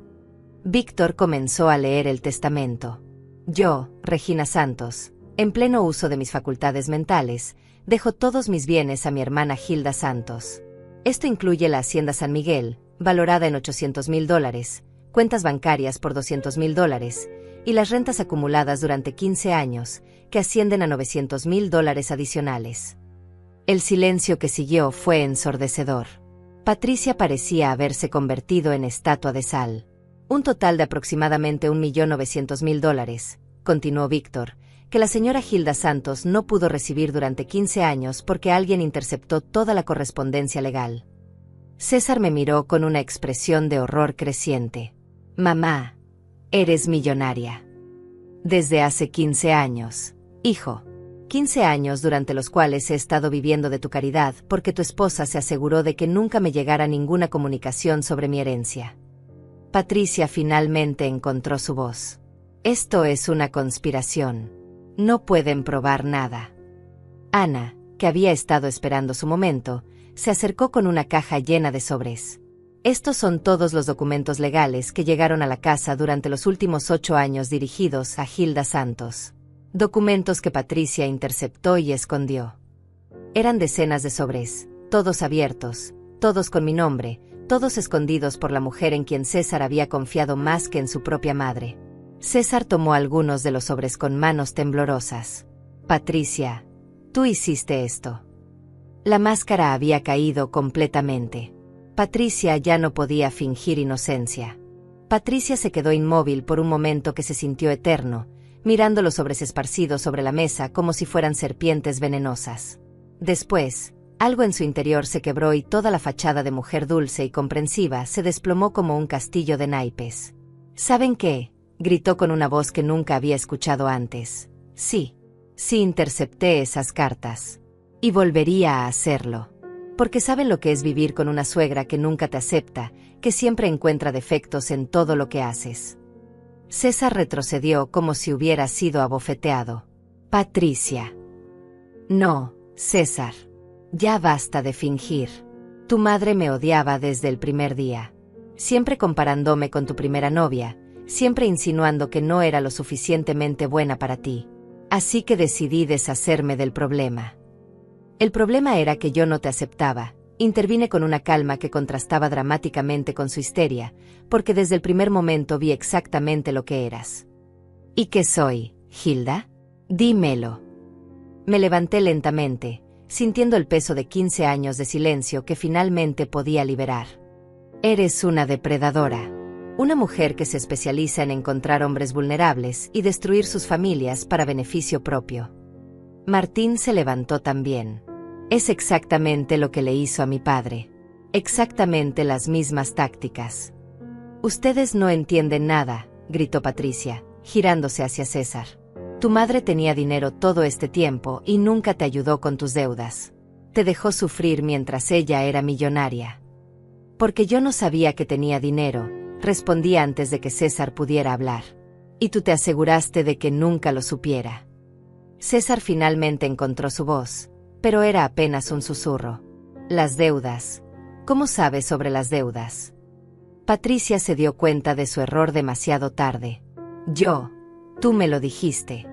Víctor comenzó a leer el testamento. «Yo, Regina Santos, en pleno uso de mis facultades mentales, dejo todos mis bienes a mi hermana Hilda Santos. Esto incluye la hacienda San Miguel, valorada en $800,000, cuentas bancarias por $200,000, y las rentas acumuladas durante 15 años, que ascienden a $900,000 adicionales». El silencio que siguió fue ensordecedor. Patricia parecía haberse convertido en estatua de sal. Un total de aproximadamente $1.900.000, continuó Víctor, que la señora Hilda Santos no pudo recibir durante 15 años porque alguien interceptó toda la correspondencia legal. César me miró con una expresión de horror creciente. Mamá, eres millonaria. Desde hace 15 años, hijo. 15 años durante los cuales he estado viviendo de tu caridad porque tu esposa se aseguró de que nunca me llegara ninguna comunicación sobre mi herencia. Patricia finalmente encontró su voz. Esto es una conspiración. No pueden probar nada. Ana, que había estado esperando su momento, se acercó con una caja llena de sobres. Estos son todos los documentos legales que llegaron a la casa durante los últimos 8 años dirigidos a Hilda Santos. Documentos que Patricia interceptó y escondió. Eran decenas de sobres, todos abiertos, todos con mi nombre, todos escondidos por la mujer en quien César había confiado más que en su propia madre. César tomó algunos de los sobres con manos temblorosas. Patricia, tú hiciste esto. La máscara había caído completamente. Patricia ya no podía fingir inocencia. Patricia se quedó inmóvil por un momento que se sintió eterno, mirando los sobres esparcidos sobre la mesa como si fueran serpientes venenosas. Después, algo en su interior se quebró y toda la fachada de mujer dulce y comprensiva se desplomó como un castillo de naipes. ¿Saben qué?, gritó con una voz que nunca había escuchado antes. Sí intercepté esas cartas. Y volvería a hacerlo. Porque saben lo que es vivir con una suegra que nunca te acepta, que siempre encuentra defectos en todo lo que haces. César retrocedió como si hubiera sido abofeteado. Patricia. No, César. Ya basta de fingir. Tu madre me odiaba desde el primer día. Siempre comparándome con tu primera novia, siempre insinuando que no era lo suficientemente buena para ti. Así que decidí deshacerme del problema. El problema era que yo no te aceptaba. Intervine con una calma que contrastaba dramáticamente con su histeria, porque desde el primer momento vi exactamente lo que eras. ¿Y qué soy, Hilda? Dímelo. Me levanté lentamente, sintiendo el peso de 15 años de silencio que finalmente podía liberar. Eres una depredadora. Una mujer que se especializa en encontrar hombres vulnerables y destruir sus familias para beneficio propio. Martín se levantó también. Es exactamente lo que le hizo a mi padre. Exactamente las mismas tácticas. Ustedes no entienden nada, gritó Patricia, girándose hacia César. Tu madre tenía dinero todo este tiempo y nunca te ayudó con tus deudas. Te dejó sufrir mientras ella era millonaria. Porque yo no sabía que tenía dinero, respondí antes de que César pudiera hablar. Y tú te aseguraste de que nunca lo supiera. César finalmente encontró su voz, pero era apenas un susurro. Las deudas. ¿Cómo sabes sobre las deudas? Patricia se dio cuenta de su error demasiado tarde. Tú me lo dijiste.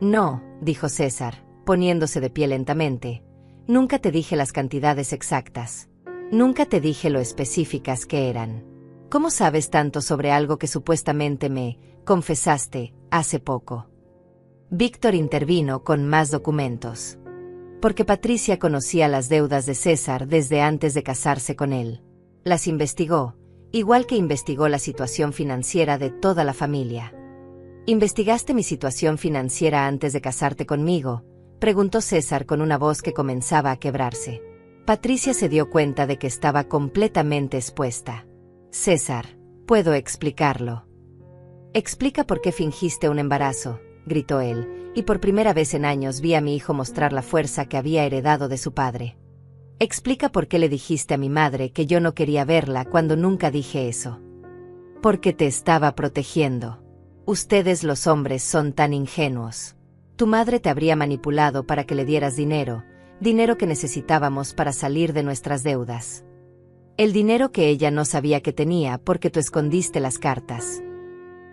No, dijo César, poniéndose de pie lentamente. Nunca te dije las cantidades exactas. Nunca te dije lo específicas que eran. ¿Cómo sabes tanto sobre algo que supuestamente me confesaste hace poco? Víctor intervino con más documentos. Porque Patricia conocía las deudas de César desde antes de casarse con él. Las investigó, igual que investigó la situación financiera de toda la familia. ¿Investigaste mi situación financiera antes de casarte conmigo?, preguntó César con una voz que comenzaba a quebrarse. Patricia se dio cuenta de que estaba completamente expuesta. César, puedo explicarlo. Explica por qué fingiste un embarazo, gritó él, y por primera vez en años vi a mi hijo mostrar la fuerza que había heredado de su padre. Explica por qué le dijiste a mi madre que yo no quería verla cuando nunca dije eso. Porque te estaba protegiendo. Ustedes los hombres son tan ingenuos. Tu madre te habría manipulado para que le dieras dinero que necesitábamos para salir de nuestras deudas. El dinero que ella no sabía que tenía porque tú escondiste las cartas.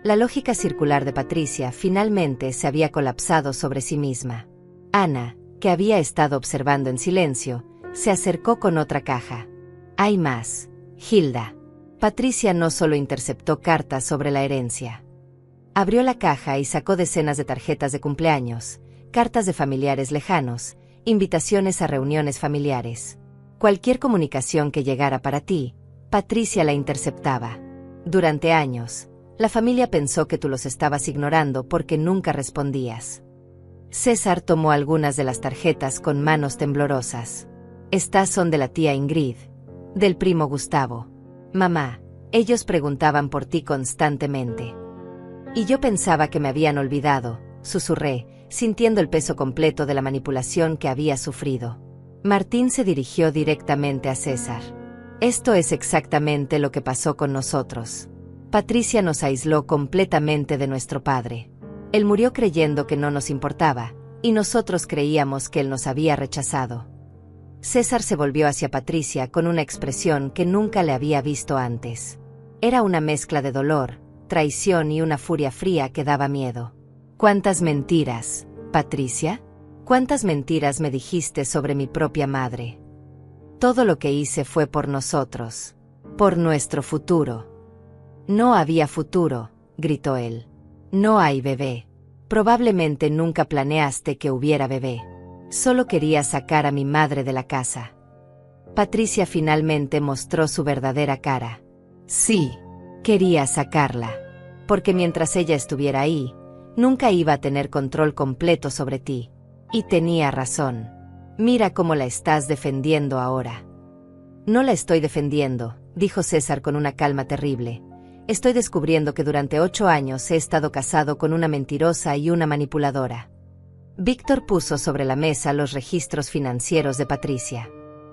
La lógica circular de Patricia finalmente se había colapsado sobre sí misma. Ana, que había estado observando en silencio, se acercó con otra caja. Hay más, Hilda. Patricia no solo interceptó cartas sobre la herencia. Abrió la caja y sacó decenas de tarjetas de cumpleaños, cartas de familiares lejanos, invitaciones a reuniones familiares. Cualquier comunicación que llegara para ti, Patricia la interceptaba. Durante años, la familia pensó que tú los estabas ignorando porque nunca respondías. César tomó algunas de las tarjetas con manos temblorosas. Estas son de la tía Ingrid, del primo Gustavo. Mamá, ellos preguntaban por ti constantemente. Y yo pensaba que me habían olvidado, susurré, sintiendo el peso completo de la manipulación que había sufrido. Martín se dirigió directamente a César. Esto es exactamente lo que pasó con nosotros. Patricia nos aisló completamente de nuestro padre. Él murió creyendo que no nos importaba, y nosotros creíamos que él nos había rechazado. César se volvió hacia Patricia con una expresión que nunca le había visto antes. Era una mezcla de dolor, traición y una furia fría que daba miedo. ¿Cuántas mentiras, Patricia? ¿Cuántas mentiras me dijiste sobre mi propia madre? Todo lo que hice fue por nosotros, por nuestro futuro. No había futuro, gritó él. No hay bebé. Probablemente nunca planeaste que hubiera bebé. Solo quería sacar a mi madre de la casa. Patricia finalmente mostró su verdadera cara. Sí, quería sacarla. Porque mientras ella estuviera ahí, nunca iba a tener control completo sobre ti. Y tenía razón. Mira cómo la estás defendiendo ahora. No la estoy defendiendo, dijo César con una calma terrible. Estoy descubriendo que durante 8 años he estado casado con una mentirosa y una manipuladora. Víctor puso sobre la mesa los registros financieros de Patricia.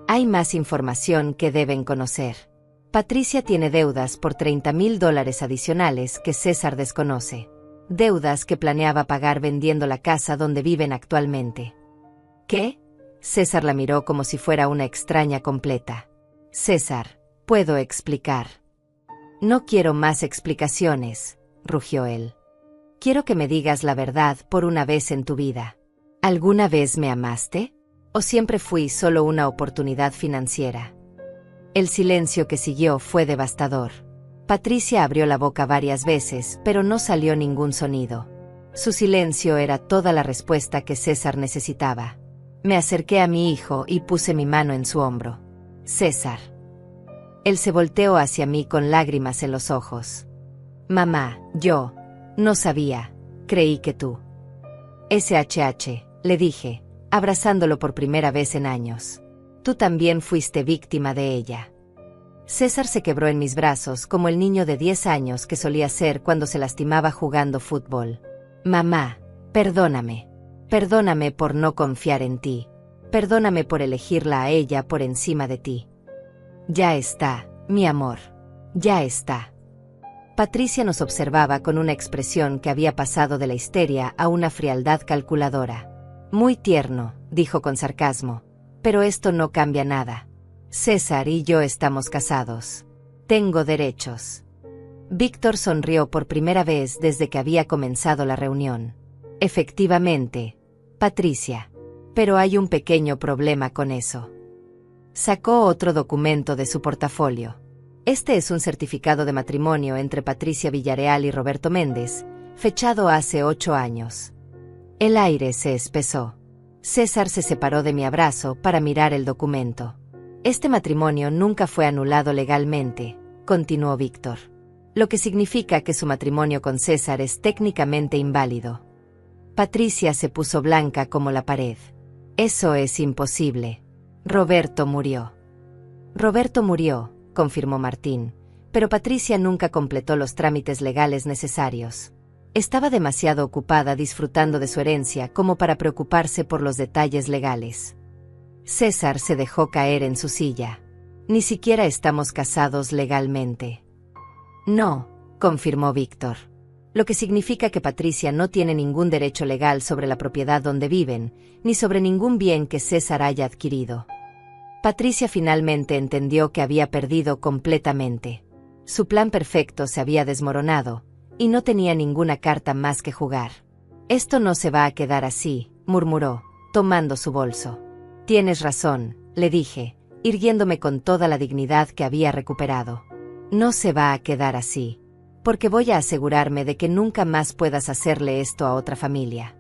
Hay más información que deben conocer. Patricia tiene deudas por $30,000 adicionales que César desconoce. Deudas que planeaba pagar vendiendo la casa donde viven actualmente. ¿Qué? César la miró como si fuera una extraña completa. César, puedo explicar. No quiero más explicaciones, rugió él. Quiero que me digas la verdad por una vez en tu vida. ¿Alguna vez me amaste? ¿O siempre fui solo una oportunidad financiera? El silencio que siguió fue devastador. Patricia abrió la boca varias veces, pero no salió ningún sonido. Su silencio era toda la respuesta que César necesitaba. Me acerqué a mi hijo y puse mi mano en su hombro. César. Él se volteó hacia mí con lágrimas en los ojos. Mamá, yo no sabía, creí que tú. SHH, le dije, abrazándolo por primera vez en años. Tú también fuiste víctima de ella. César se quebró en mis brazos como el niño de 10 años que solía ser cuando se lastimaba jugando fútbol. Mamá, perdóname. Perdóname por no confiar en ti. Perdóname por elegirla a ella por encima de ti. Ya está, mi amor. Ya está. Patricia nos observaba con una expresión que había pasado de la histeria a una frialdad calculadora. Muy tierno, dijo con sarcasmo. Pero esto no cambia nada. César y yo estamos casados. Tengo derechos. Víctor sonrió por primera vez desde que había comenzado la reunión. Efectivamente, Patricia. Pero hay un pequeño problema con eso. Sacó otro documento de su portafolio. Este es un certificado de matrimonio entre Patricia Villareal y Roberto Méndez, fechado hace 8 años. El aire se espesó. César se separó de mi abrazo para mirar el documento. Este matrimonio nunca fue anulado legalmente, continuó Víctor. Lo que significa que su matrimonio con César es técnicamente inválido. Patricia se puso blanca como la pared. Eso es imposible. Roberto murió. Roberto murió, confirmó Martín, pero Patricia nunca completó los trámites legales necesarios. Estaba demasiado ocupada disfrutando de su herencia como para preocuparse por los detalles legales. César se dejó caer en su silla. Ni siquiera estamos casados legalmente. No, confirmó Víctor. Lo que significa que Patricia no tiene ningún derecho legal sobre la propiedad donde viven, ni sobre ningún bien que César haya adquirido. Patricia finalmente entendió que había perdido completamente. Su plan perfecto se había desmoronado, y no tenía ninguna carta más que jugar. Esto no se va a quedar así, murmuró, tomando su bolso. Tienes razón, le dije, irguiéndome con toda la dignidad que había recuperado. No se va a quedar así. Porque voy a asegurarme de que nunca más puedas hacerle esto a otra familia.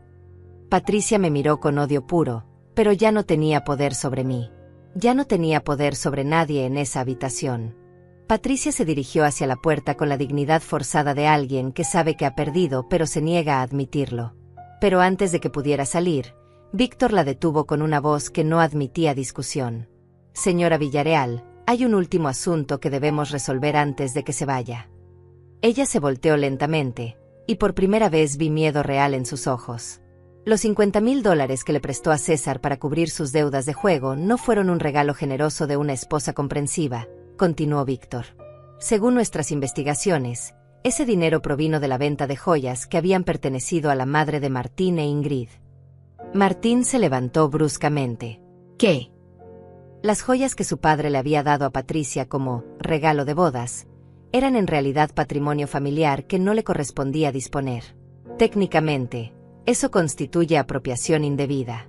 Patricia me miró con odio puro, pero ya no tenía poder sobre mí. Ya no tenía poder sobre nadie en esa habitación. Patricia se dirigió hacia la puerta con la dignidad forzada de alguien que sabe que ha perdido pero se niega a admitirlo. Pero antes de que pudiera salir, Víctor la detuvo con una voz que no admitía discusión. «Señora Villarreal, hay un último asunto que debemos resolver antes de que se vaya». Ella se volteó lentamente, y por primera vez vi miedo real en sus ojos. Los $50,000 que le prestó a César para cubrir sus deudas de juego no fueron un regalo generoso de una esposa comprensiva, continuó Víctor. Según nuestras investigaciones, ese dinero provino de la venta de joyas que habían pertenecido a la madre de Martín e Ingrid. Martín se levantó bruscamente. ¿Qué? Las joyas que su padre le había dado a Patricia como regalo de bodas eran en realidad patrimonio familiar que no le correspondía disponer. Técnicamente, eso constituye apropiación indebida.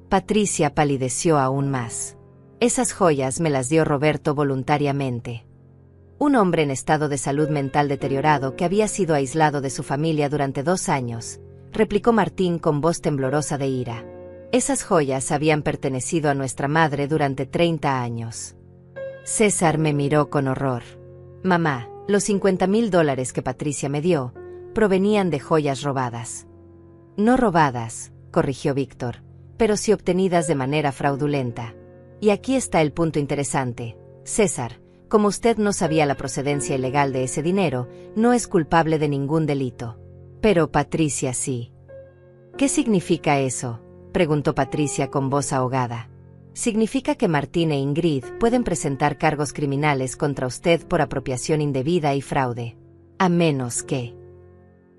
Patricia palideció aún más. Esas joyas me las dio Roberto voluntariamente. Un hombre en estado de salud mental deteriorado que había sido aislado de su familia durante 2 años, replicó Martín con voz temblorosa de ira. Esas joyas habían pertenecido a nuestra madre durante 30 años. César me miró con horror. Mamá, los $50,000 que Patricia me dio, provenían de joyas robadas. No robadas, corrigió Víctor, pero sí obtenidas de manera fraudulenta. Y aquí está el punto interesante. César, como usted no sabía la procedencia ilegal de ese dinero, no es culpable de ningún delito. Pero Patricia sí. ¿Qué significa eso?, preguntó Patricia con voz ahogada. Significa que Martín e Ingrid pueden presentar cargos criminales contra usted por apropiación indebida y fraude. A menos que...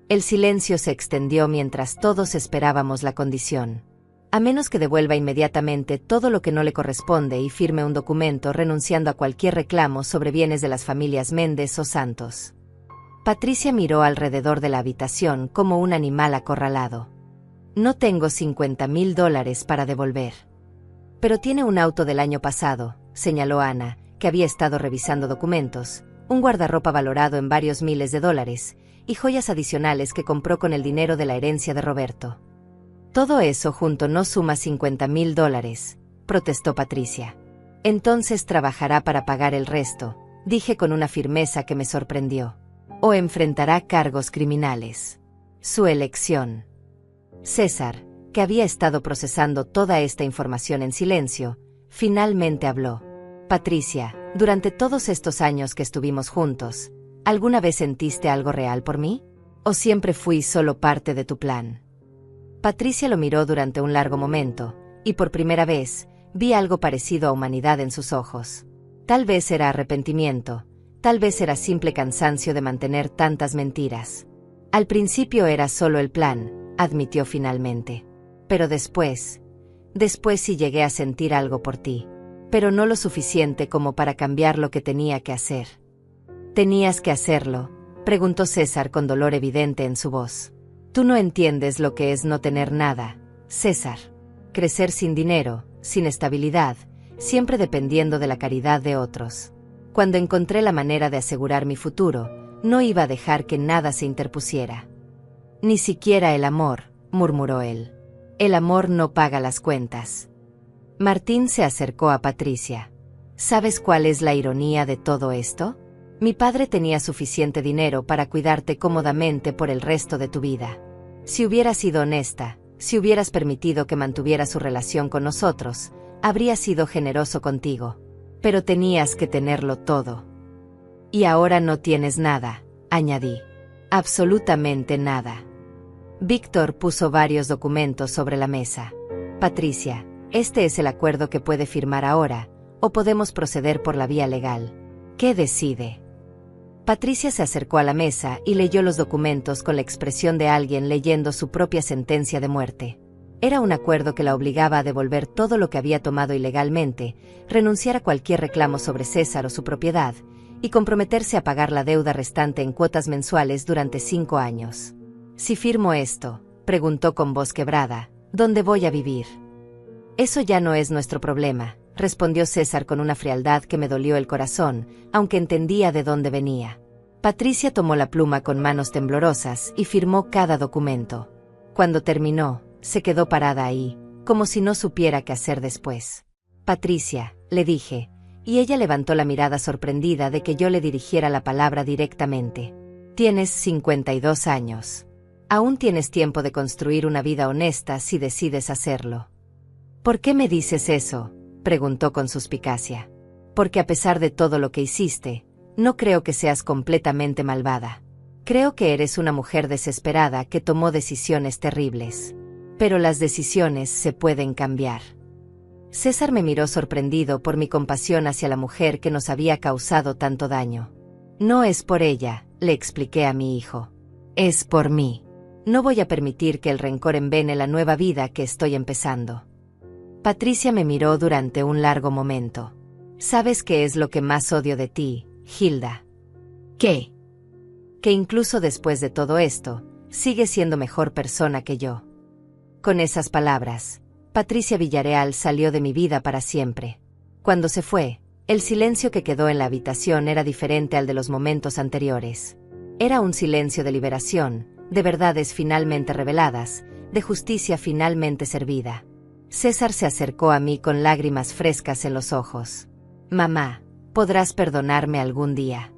El silencio se extendió mientras todos esperábamos la condición. A menos que devuelva inmediatamente todo lo que no le corresponde y firme un documento renunciando a cualquier reclamo sobre bienes de las familias Méndez o Santos. Patricia miró alrededor de la habitación como un animal acorralado. No tengo $50,000 para devolver. Pero tiene un auto del año pasado, señaló Ana, que había estado revisando documentos, un guardarropa valorado en varios miles de dólares, y joyas adicionales que compró con el dinero de la herencia de Roberto. Todo eso junto no suma $50,000, protestó Patricia. Entonces trabajará para pagar el resto, dije con una firmeza que me sorprendió. O enfrentará cargos criminales. Su elección. César, que había estado procesando toda esta información en silencio, finalmente habló. Patricia, durante todos estos años que estuvimos juntos, ¿alguna vez sentiste algo real por mí? ¿O siempre fui solo parte de tu plan? Patricia lo miró durante un largo momento, y por primera vez, vi algo parecido a humanidad en sus ojos. Tal vez era arrepentimiento, tal vez era simple cansancio de mantener tantas mentiras. Al principio era solo el plan, admitió finalmente. Pero después sí llegué a sentir algo por ti. Pero no lo suficiente como para cambiar lo que tenía que hacer. ¿Tenías que hacerlo?, preguntó César con dolor evidente en su voz. Tú no entiendes lo que es no tener nada, César. Crecer sin dinero, sin estabilidad, siempre dependiendo de la caridad de otros. Cuando encontré la manera de asegurar mi futuro, no iba a dejar que nada se interpusiera. Ni siquiera el amor, murmuró él. El amor no paga las cuentas. Martín se acercó a Patricia. ¿Sabes cuál es la ironía de todo esto? Mi padre tenía suficiente dinero para cuidarte cómodamente por el resto de tu vida. Si hubieras sido honesta, si hubieras permitido que mantuviera su relación con nosotros, habría sido generoso contigo. Pero tenías que tenerlo todo. Y ahora no tienes nada, añadí. Absolutamente nada. Víctor puso varios documentos sobre la mesa. Patricia, este es el acuerdo que puede firmar ahora, o podemos proceder por la vía legal. ¿Qué decide? Patricia se acercó a la mesa y leyó los documentos con la expresión de alguien leyendo su propia sentencia de muerte. Era un acuerdo que la obligaba a devolver todo lo que había tomado ilegalmente, renunciar a cualquier reclamo sobre César o su propiedad, y comprometerse a pagar la deuda restante en cuotas mensuales durante 5 años. Si firmo esto, preguntó con voz quebrada, ¿dónde voy a vivir? Eso ya no es nuestro problema, respondió César con una frialdad que me dolió el corazón, aunque entendía de dónde venía. Patricia tomó la pluma con manos temblorosas y firmó cada documento. Cuando terminó, se quedó parada ahí, como si no supiera qué hacer después. Patricia, le dije, y ella levantó la mirada sorprendida de que yo le dirigiera la palabra directamente. Tienes 52 años. Aún tienes tiempo de construir una vida honesta si decides hacerlo. ¿Por qué me dices eso?, preguntó con suspicacia. Porque a pesar de todo lo que hiciste, no creo que seas completamente malvada. Creo que eres una mujer desesperada que tomó decisiones terribles. Pero las decisiones se pueden cambiar. César me miró sorprendido por mi compasión hacia la mujer que nos había causado tanto daño. No es por ella, le expliqué a mi hijo. Es por mí. No voy a permitir que el rencor envene la nueva vida que estoy empezando. Patricia me miró durante un largo momento. ¿Sabes qué es lo que más odio de ti, Hilda? ¿Qué? Que incluso después de todo esto, sigues siendo mejor persona que yo. Con esas palabras, Patricia Villarreal salió de mi vida para siempre. Cuando se fue, el silencio que quedó en la habitación era diferente al de los momentos anteriores. Era un silencio de liberación, de verdades finalmente reveladas, de justicia finalmente servida. César se acercó a mí con lágrimas frescas en los ojos. Mamá, ¿podrás perdonarme algún día?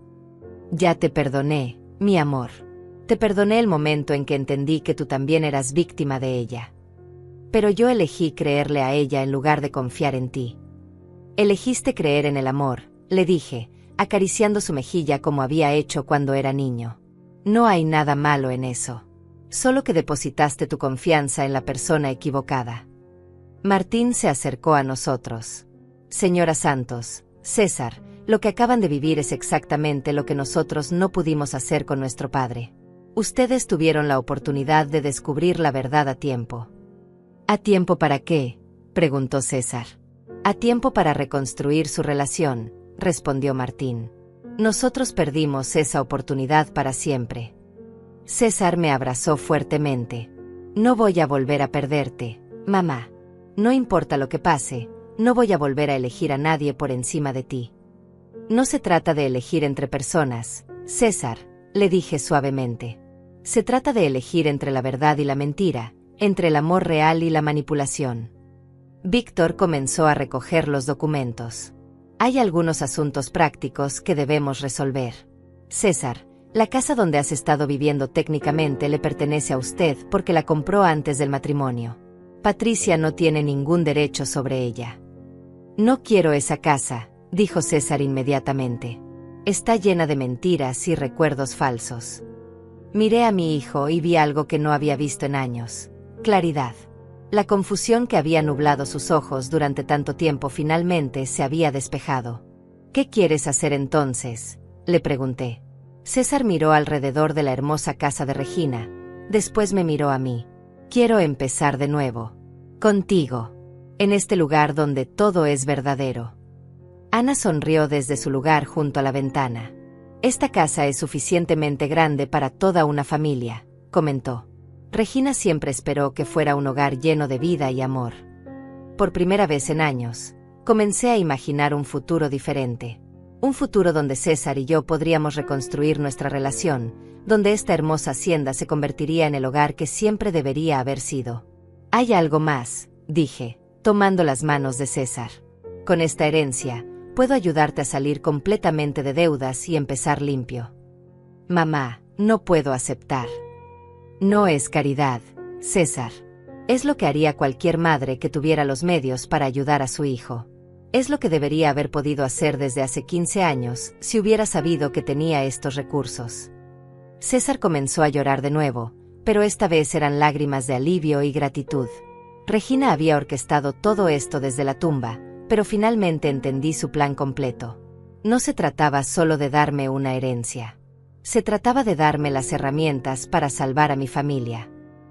Ya te perdoné, mi amor. Te perdoné el momento en que entendí que tú también eras víctima de ella. Pero yo elegí creerle a ella en lugar de confiar en ti. Elegiste creer en el amor, le dije, acariciando su mejilla como había hecho cuando era niño. No hay nada malo en eso. Solo que depositaste tu confianza en la persona equivocada. Martín se acercó a nosotros. Señora Santos, César, lo que acaban de vivir es exactamente lo que nosotros no pudimos hacer con nuestro padre. Ustedes tuvieron la oportunidad de descubrir la verdad a tiempo. ¿A tiempo para qué?, preguntó César. A tiempo para reconstruir su relación, respondió Martín. Nosotros perdimos esa oportunidad para siempre. César me abrazó fuertemente. No voy a volver a perderte, mamá. No importa lo que pase, no voy a volver a elegir a nadie por encima de ti. No se trata de elegir entre personas, César, le dije suavemente. Se trata de elegir entre la verdad y la mentira, entre el amor real y la manipulación. Víctor comenzó a recoger los documentos. Hay algunos asuntos prácticos que debemos resolver. César, la casa donde has estado viviendo técnicamente le pertenece a usted porque la compró antes del matrimonio. Patricia no tiene ningún derecho sobre ella. No quiero esa casa, dijo César inmediatamente. Está llena de mentiras y recuerdos falsos. Miré a mi hijo y vi algo que no había visto en años. Claridad. La confusión que había nublado sus ojos durante tanto tiempo finalmente se había despejado. ¿Qué quieres hacer entonces?, le pregunté. César miró alrededor de la hermosa casa de Regina. Después me miró a mí. Quiero empezar de nuevo. Contigo. En este lugar donde todo es verdadero. Ana sonrió desde su lugar junto a la ventana. Esta casa es suficientemente grande para toda una familia, comentó. Regina siempre esperó que fuera un hogar lleno de vida y amor. Por primera vez en años, comencé a imaginar un futuro diferente. Un futuro donde César y yo podríamos reconstruir nuestra relación, donde esta hermosa hacienda se convertiría en el hogar que siempre debería haber sido. Hay algo más, dije, tomando las manos de César. Con esta herencia, puedo ayudarte a salir completamente de deudas y empezar limpio. Mamá, no puedo aceptar. No es caridad, César. Es lo que haría cualquier madre que tuviera los medios para ayudar a su hijo. Es lo que debería haber podido hacer desde hace 15 años, si hubiera sabido que tenía estos recursos. César comenzó a llorar de nuevo, pero esta vez eran lágrimas de alivio y gratitud. Regina había orquestado todo esto desde la tumba, pero finalmente entendí su plan completo. No se trataba solo de darme una herencia. Se trataba de darme las herramientas para salvar a mi familia.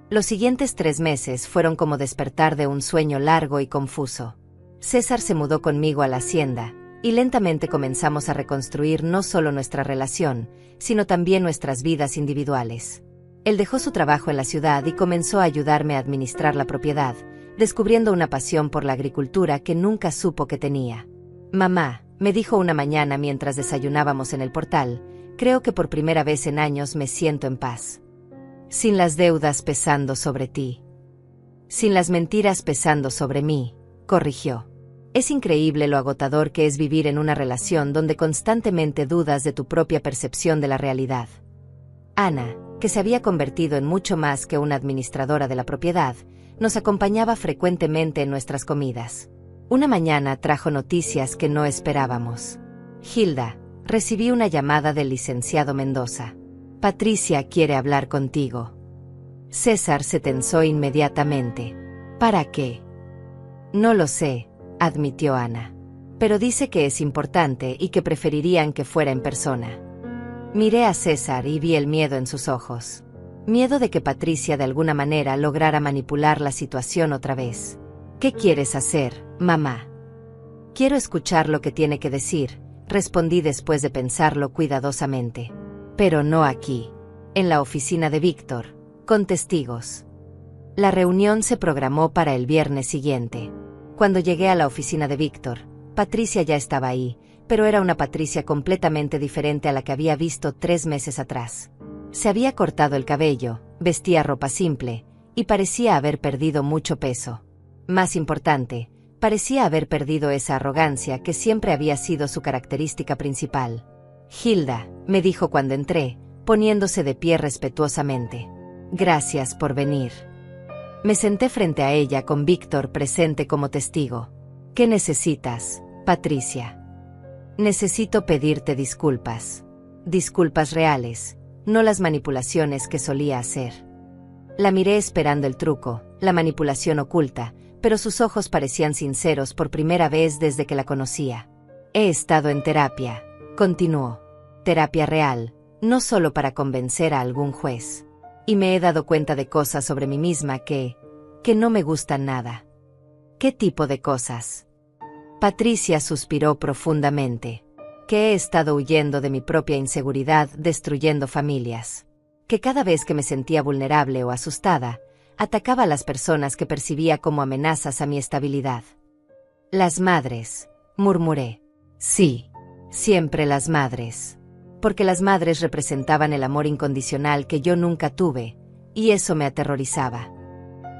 Los siguientes 3 meses fueron como despertar de un sueño largo y confuso. César se mudó conmigo a la hacienda, y lentamente comenzamos a reconstruir no solo nuestra relación, sino también nuestras vidas individuales. Él dejó su trabajo en la ciudad y comenzó a ayudarme a administrar la propiedad, descubriendo una pasión por la agricultura que nunca supo que tenía. Mamá, me dijo una mañana mientras desayunábamos en el portal, creo que por primera vez en años me siento en paz. Sin las deudas pesando sobre ti. Sin las mentiras pesando sobre mí, corrigió. Es increíble lo agotador que es vivir en una relación donde constantemente dudas de tu propia percepción de la realidad. Ana, que se había convertido en mucho más que una administradora de la propiedad, nos acompañaba frecuentemente en nuestras comidas. Una mañana trajo noticias que no esperábamos. Hilda, recibí una llamada del licenciado Mendoza. Patricia quiere hablar contigo. César se tensó inmediatamente. ¿Para qué? No lo sé, admitió Ana. Pero dice que es importante y que preferirían que fuera en persona. Miré a César y vi el miedo en sus ojos. Miedo de que Patricia de alguna manera lograra manipular la situación otra vez. ¿Qué quieres hacer, mamá? Quiero escuchar lo que tiene que decir, respondí después de pensarlo cuidadosamente. Pero no aquí. En la oficina de Víctor, con testigos. La reunión se programó para el viernes siguiente. Cuando llegué a la oficina de Víctor, Patricia ya estaba ahí, pero era una Patricia completamente diferente a la que había visto 3 meses atrás. Se había cortado el cabello, vestía ropa simple, y parecía haber perdido mucho peso. Más importante, parecía haber perdido esa arrogancia que siempre había sido su característica principal. Hilda, me dijo cuando entré, poniéndose de pie respetuosamente. Gracias por venir. Me senté frente a ella con Víctor presente como testigo. ¿Qué necesitas, Patricia? Necesito pedirte disculpas. Disculpas reales, no las manipulaciones que solía hacer. La miré esperando el truco, la manipulación oculta, pero sus ojos parecían sinceros por primera vez desde que la conocía. He estado en terapia, continuó. Terapia real, no solo para convencer a algún juez. Y me he dado cuenta de cosas sobre mí misma que no me gustan nada. ¿Qué tipo de cosas? Patricia suspiró profundamente. Que he estado huyendo de mi propia inseguridad, destruyendo familias. Que cada vez que me sentía vulnerable o asustada, atacaba a las personas que percibía como amenazas a mi estabilidad. Las madres, murmuré. Sí, siempre las madres. Porque las madres representaban el amor incondicional que yo nunca tuve, y eso me aterrorizaba.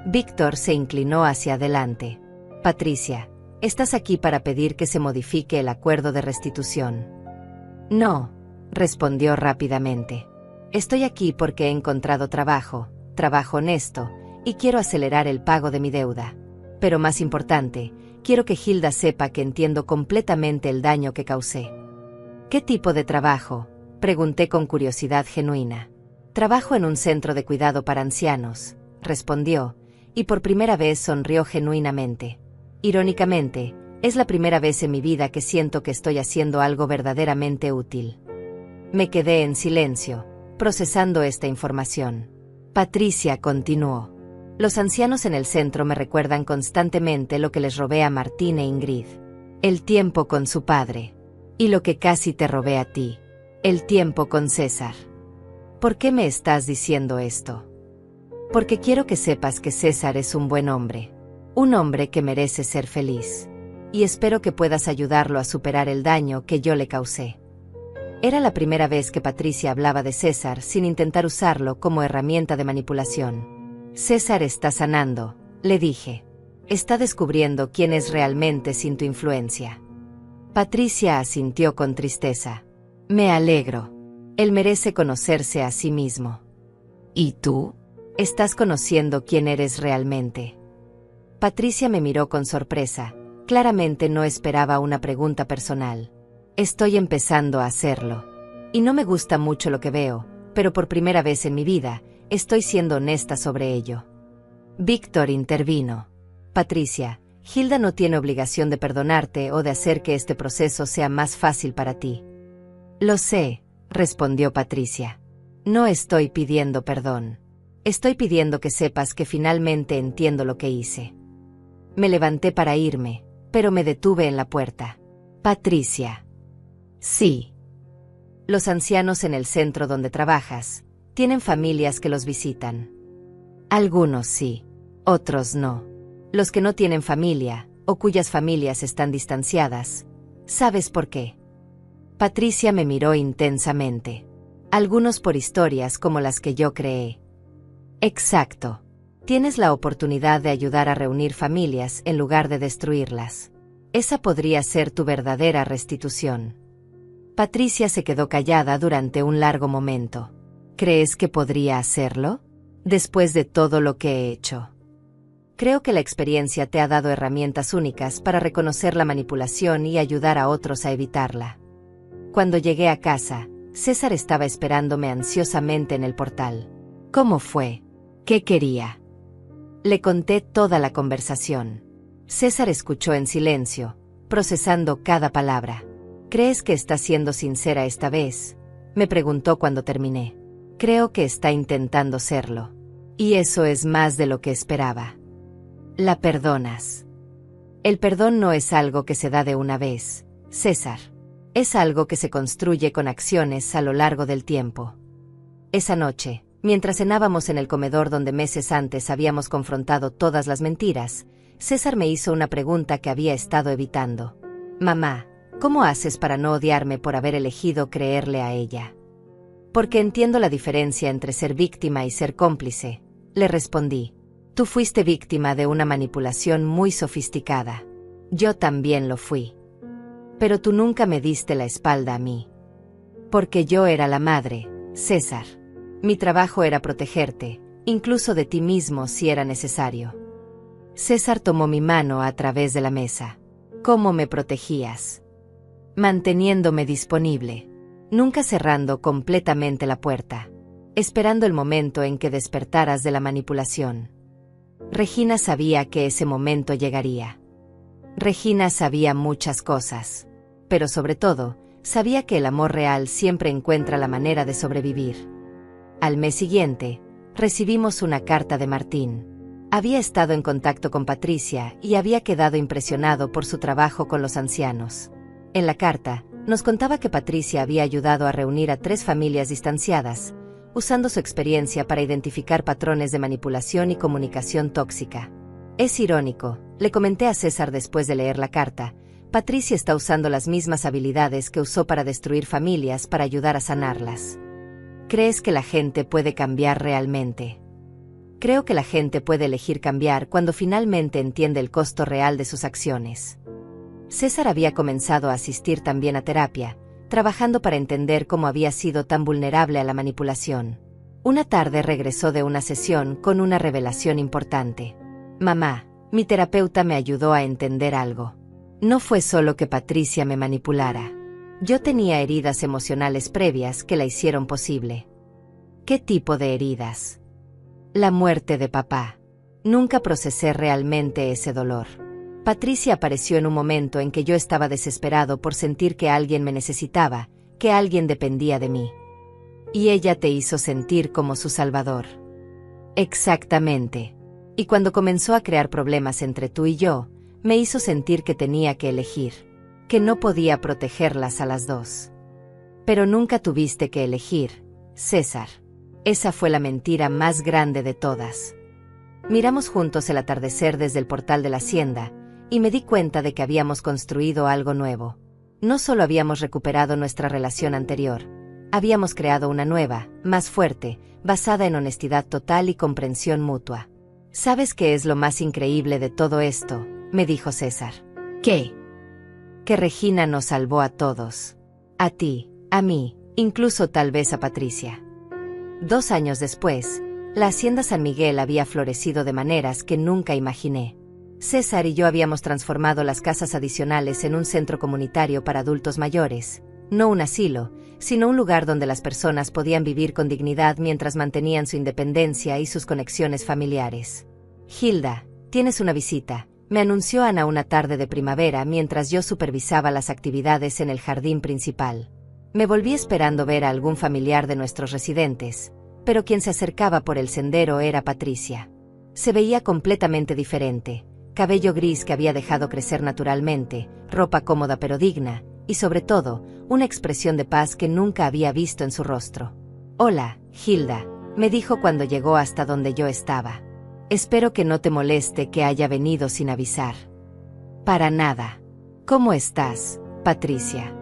Víctor se inclinó hacia adelante. Patricia, estás aquí para pedir que se modifique el acuerdo de restitución. No, respondió rápidamente. Estoy aquí porque he encontrado trabajo honesto, y quiero acelerar el pago de mi deuda. Pero más importante, quiero que Hilda sepa que entiendo completamente el daño que causé. ¿Qué tipo de trabajo? Pregunté con curiosidad genuina. Trabajo en un centro de cuidado para ancianos, respondió, y por primera vez sonrió genuinamente. Irónicamente, es la primera vez en mi vida que siento que estoy haciendo algo verdaderamente útil. Me quedé en silencio, procesando esta información. Patricia continuó. Los ancianos en el centro me recuerdan constantemente lo que les robé a Martín e Ingrid. El tiempo con su padre. Y lo que casi te robé a ti. El tiempo con César. ¿Por qué me estás diciendo esto? Porque quiero que sepas que César es un buen hombre. Un hombre que merece ser feliz. Y espero que puedas ayudarlo a superar el daño que yo le causé. Era la primera vez que Patricia hablaba de César sin intentar usarlo como herramienta de manipulación. César está sanando, le dije. Está descubriendo quién es realmente sin tu influencia. Patricia asintió con tristeza. Me alegro. Él merece conocerse a sí mismo. ¿Y tú? Estás conociendo quién eres realmente. Patricia me miró con sorpresa. Claramente no esperaba una pregunta personal. Estoy empezando a hacerlo. Y no me gusta mucho lo que veo, pero por primera vez en mi vida, estoy siendo honesta sobre ello. Víctor intervino. Patricia, Hilda no tiene obligación de perdonarte o de hacer que este proceso sea más fácil para ti. Lo sé, respondió Patricia. No estoy pidiendo perdón. Estoy pidiendo que sepas que finalmente entiendo lo que hice. Me levanté para irme, pero me detuve en la puerta. Patricia. Sí. Los ancianos en el centro donde trabajas, tienen familias que los visitan. Algunos sí, otros no. Los que no tienen familia, o cuyas familias están distanciadas, ¿sabes por qué? Patricia me miró intensamente. Algunos por historias como las que yo creé. Exacto. Tienes la oportunidad de ayudar a reunir familias en lugar de destruirlas. Esa podría ser tu verdadera restitución. Patricia se quedó callada durante un largo momento. ¿Crees que podría hacerlo? Después de todo lo que he hecho. Creo que la experiencia te ha dado herramientas únicas para reconocer la manipulación y ayudar a otros a evitarla. Cuando llegué a casa, César estaba esperándome ansiosamente en el portal. ¿Cómo fue? ¿Qué quería? Le conté toda la conversación. César escuchó en silencio, procesando cada palabra. ¿Crees que está siendo sincera esta vez?, me preguntó cuando terminé. Creo que está intentando serlo. Y eso es más de lo que esperaba. La perdonas. El perdón no es algo que se da de una vez, César. Es algo que se construye con acciones a lo largo del tiempo. Esa noche, mientras cenábamos en el comedor donde meses antes habíamos confrontado todas las mentiras, César me hizo una pregunta que había estado evitando. Mamá, ¿cómo haces para no odiarme por haber elegido creerle a ella? Porque entiendo la diferencia entre ser víctima y ser cómplice, le respondí. Tú fuiste víctima de una manipulación muy sofisticada. Yo también lo fui. Pero tú nunca me diste la espalda a mí. Porque yo era la madre, César. Mi trabajo era protegerte, incluso de ti mismo si era necesario. César tomó mi mano a través de la mesa. ¿Cómo me protegías? Manteniéndome disponible. Nunca cerrando completamente la puerta. Esperando el momento en que despertaras de la manipulación. Regina sabía que ese momento llegaría. Regina sabía muchas cosas. Pero sobre todo, sabía que el amor real siempre encuentra la manera de sobrevivir. Al mes siguiente, recibimos una carta de Martín. Había estado en contacto con Patricia y había quedado impresionado por su trabajo con los ancianos. En la carta, nos contaba que Patricia había ayudado a reunir a 3 familias distanciadas, usando su experiencia para identificar patrones de manipulación y comunicación tóxica. Es irónico, le comenté a César después de leer la carta, Patricia está usando las mismas habilidades que usó para destruir familias para ayudar a sanarlas. ¿Crees que la gente puede cambiar realmente? Creo que la gente puede elegir cambiar cuando finalmente entiende el costo real de sus acciones. César había comenzado a asistir también a terapia, trabajando para entender cómo había sido tan vulnerable a la manipulación. Una tarde regresó de una sesión con una revelación importante. Mamá, mi terapeuta me ayudó a entender algo. No fue solo que Patricia me manipulara. Yo tenía heridas emocionales previas que la hicieron posible. ¿Qué tipo de heridas? La muerte de papá. Nunca procesé realmente ese dolor. Patricia apareció en un momento en que yo estaba desesperado por sentir que alguien me necesitaba, que alguien dependía de mí. Y ella te hizo sentir como su salvador. Exactamente. Y cuando comenzó a crear problemas entre tú y yo, me hizo sentir que tenía que elegir, que no podía protegerlas a las dos. Pero nunca tuviste que elegir, César. Esa fue la mentira más grande de todas. Miramos juntos el atardecer desde el portal de la hacienda, y me di cuenta de que habíamos construido algo nuevo. No solo habíamos recuperado nuestra relación anterior, habíamos creado una nueva, más fuerte, basada en honestidad total y comprensión mutua. ¿Sabes qué es lo más increíble de todo esto?, me dijo César. ¿Qué? Que Regina nos salvó a todos. A ti, a mí, incluso tal vez a Patricia. 2 años después, la Hacienda San Miguel había florecido de maneras que nunca imaginé. César y yo habíamos transformado las casas adicionales en un centro comunitario para adultos mayores, no un asilo, sino un lugar donde las personas podían vivir con dignidad mientras mantenían su independencia y sus conexiones familiares. Hilda, tienes una visita, me anunció Ana una tarde de primavera mientras yo supervisaba las actividades en el jardín principal. Me volví esperando ver a algún familiar de nuestros residentes, pero quien se acercaba por el sendero era Patricia. Se veía completamente diferente, cabello gris que había dejado crecer naturalmente, ropa cómoda pero digna, y sobre todo, una expresión de paz que nunca había visto en su rostro. «Hola, Hilda», me dijo cuando llegó hasta donde yo estaba. «Espero que no te moleste que haya venido sin avisar». «Para nada. ¿Cómo estás, Patricia?»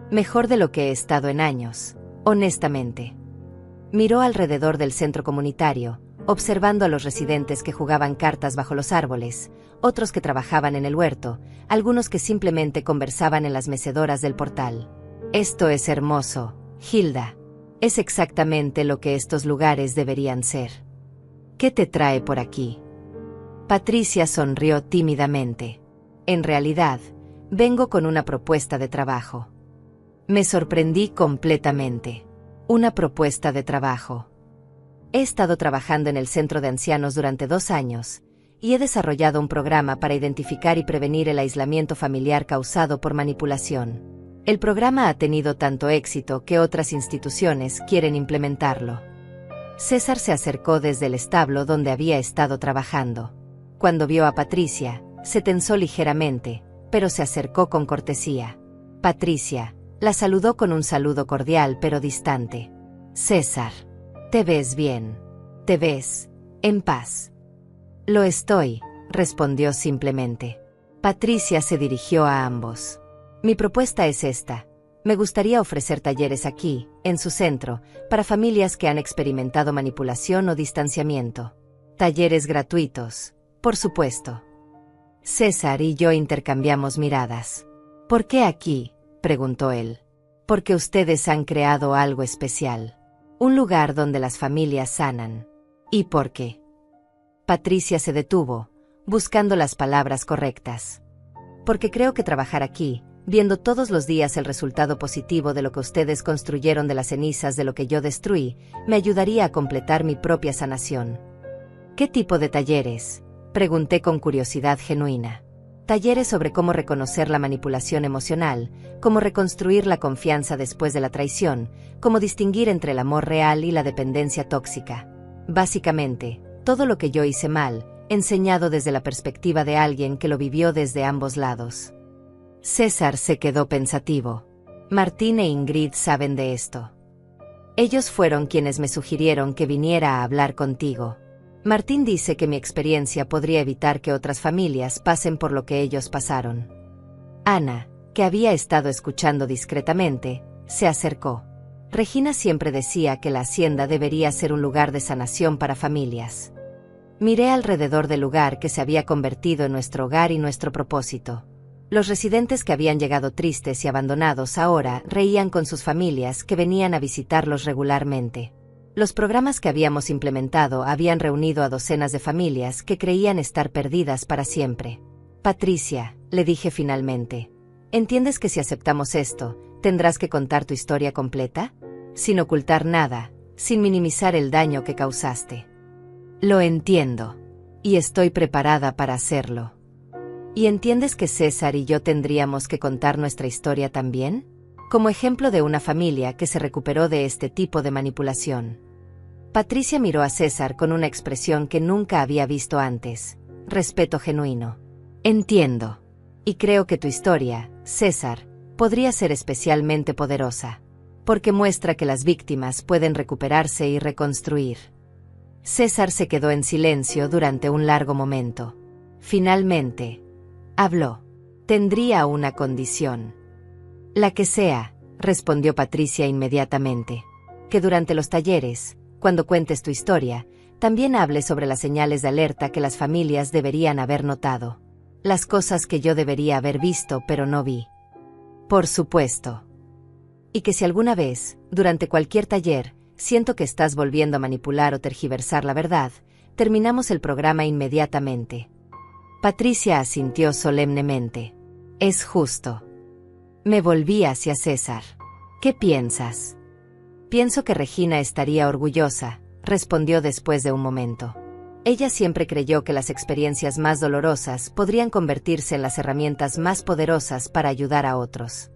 «Mejor de lo que he estado en años, honestamente». Miró alrededor del centro comunitario, observando a los residentes que jugaban cartas bajo los árboles, otros que trabajaban en el huerto, algunos que simplemente conversaban en las mecedoras del portal. Esto es hermoso, Hilda. Es exactamente lo que estos lugares deberían ser. ¿Qué te trae por aquí? Patricia sonrió tímidamente. En realidad, vengo con una propuesta de trabajo. Me sorprendí completamente. Una propuesta de trabajo. He estado trabajando en el centro de ancianos durante 2 años, y he desarrollado un programa para identificar y prevenir el aislamiento familiar causado por manipulación. El programa ha tenido tanto éxito que otras instituciones quieren implementarlo. César se acercó desde el establo donde había estado trabajando. Cuando vio a Patricia, se tensó ligeramente, pero se acercó con cortesía. Patricia la saludó con un saludo cordial pero distante. César, te ves bien. Te ves en paz. Lo estoy, respondió simplemente. Patricia se dirigió a ambos. Mi propuesta es esta. Me gustaría ofrecer talleres aquí, en su centro, para familias que han experimentado manipulación o distanciamiento. Talleres gratuitos, por supuesto. César y yo intercambiamos miradas. ¿Por qué aquí?, preguntó él. Porque ustedes han creado algo especial. Un lugar donde las familias sanan. ¿Y por qué? Patricia se detuvo, buscando las palabras correctas. Porque creo que trabajar aquí, viendo todos los días el resultado positivo de lo que ustedes construyeron de las cenizas de lo que yo destruí, me ayudaría a completar mi propia sanación. ¿Qué tipo de talleres?, pregunté con curiosidad genuina. Talleres sobre cómo reconocer la manipulación emocional, cómo reconstruir la confianza después de la traición, cómo distinguir entre el amor real y la dependencia tóxica. Básicamente, todo lo que yo hice mal, enseñado desde la perspectiva de alguien que lo vivió desde ambos lados. César se quedó pensativo. Martín e Ingrid saben de esto. Ellos fueron quienes me sugirieron que viniera a hablar contigo. Martín dice que mi experiencia podría evitar que otras familias pasen por lo que ellos pasaron. Ana, que había estado escuchando discretamente, se acercó. Regina siempre decía que la hacienda debería ser un lugar de sanación para familias. Miré alrededor del lugar que se había convertido en nuestro hogar y nuestro propósito. Los residentes que habían llegado tristes y abandonados ahora reían con sus familias que venían a visitarlos regularmente. Los programas que habíamos implementado habían reunido a docenas de familias que creían estar perdidas para siempre. Patricia, le dije finalmente, ¿entiendes que si aceptamos esto, tendrás que contar tu historia completa? Sin ocultar nada, sin minimizar el daño que causaste. Lo entiendo. Y estoy preparada para hacerlo. ¿Y entiendes que César y yo tendríamos que contar nuestra historia también? Como ejemplo de una familia que se recuperó de este tipo de manipulación. Patricia miró a César con una expresión que nunca había visto antes. Respeto genuino. Entiendo. Y creo que tu historia, César, podría ser especialmente poderosa. Porque muestra que las víctimas pueden recuperarse y reconstruir. César se quedó en silencio durante un largo momento. Finalmente, habló. Tendría una condición. La que sea, respondió Patricia inmediatamente. Que durante los talleres, cuando cuentes tu historia, también hables sobre las señales de alerta que las familias deberían haber notado. Las cosas que yo debería haber visto pero no vi. Por supuesto. Y que si alguna vez, durante cualquier taller, siento que estás volviendo a manipular o tergiversar la verdad, terminamos el programa inmediatamente. Patricia asintió solemnemente. Es justo. Me volví hacia César. ¿Qué piensas? Pienso que Regina estaría orgullosa, respondió después de un momento. Ella siempre creyó que las experiencias más dolorosas podrían convertirse en las herramientas más poderosas para ayudar a otros.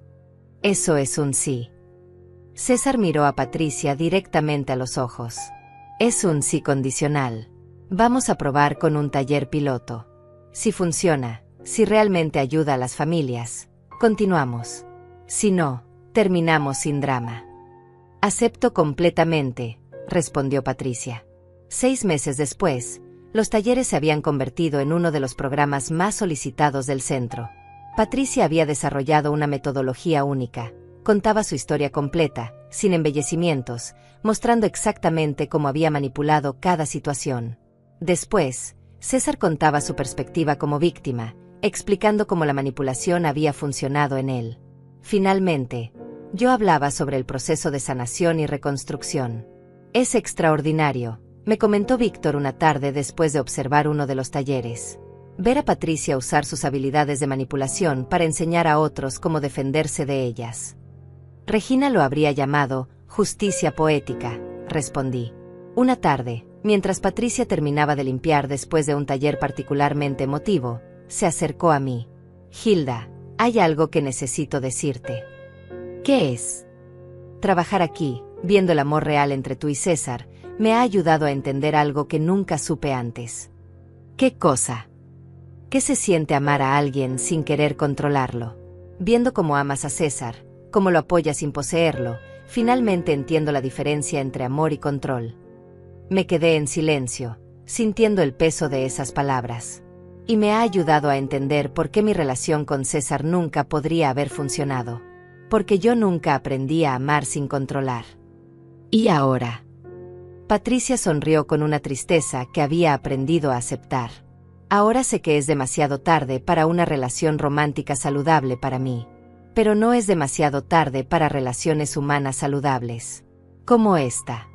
Eso es un sí. César miró a Patricia directamente a los ojos. Es un sí condicional. Vamos a probar con un taller piloto. Si funciona, si realmente ayuda a las familias, continuamos. Si no, terminamos sin drama. Acepto completamente, respondió Patricia. 6 meses después, los talleres se habían convertido en uno de los programas más solicitados del centro. Patricia había desarrollado una metodología única, Contaba su historia completa, sin embellecimientos, mostrando exactamente cómo había manipulado cada situación. Después, César contaba su perspectiva como víctima, explicando cómo la manipulación había funcionado en él. Finalmente, yo hablaba sobre el proceso de sanación y reconstrucción. Es extraordinario, me comentó Víctor una tarde después de observar uno de los talleres. Ver a Patricia usar sus habilidades de manipulación para enseñar a otros cómo defenderse de ellas. Regina lo habría llamado justicia poética, respondí. Una tarde, mientras Patricia terminaba de limpiar después de un taller particularmente emotivo, se acercó a mí. Hilda, hay algo que necesito decirte. ¿Qué es? Trabajar aquí, viendo el amor real entre tú y César, me ha ayudado a entender algo que nunca supe antes. ¿Qué cosa? ¿Qué se siente amar a alguien sin querer controlarlo? Viendo cómo amas a César, cómo lo apoyas sin poseerlo, finalmente entiendo la diferencia entre amor y control. Me quedé en silencio, sintiendo el peso de esas palabras. Y me ha ayudado a entender por qué mi relación con César nunca podría haber funcionado. Porque yo nunca aprendí a amar sin controlar. ¿Y ahora? Patricia sonrió con una tristeza que había aprendido a aceptar. Ahora sé que es demasiado tarde para una relación romántica saludable para mí. Pero no es demasiado tarde para relaciones humanas saludables. Como esta.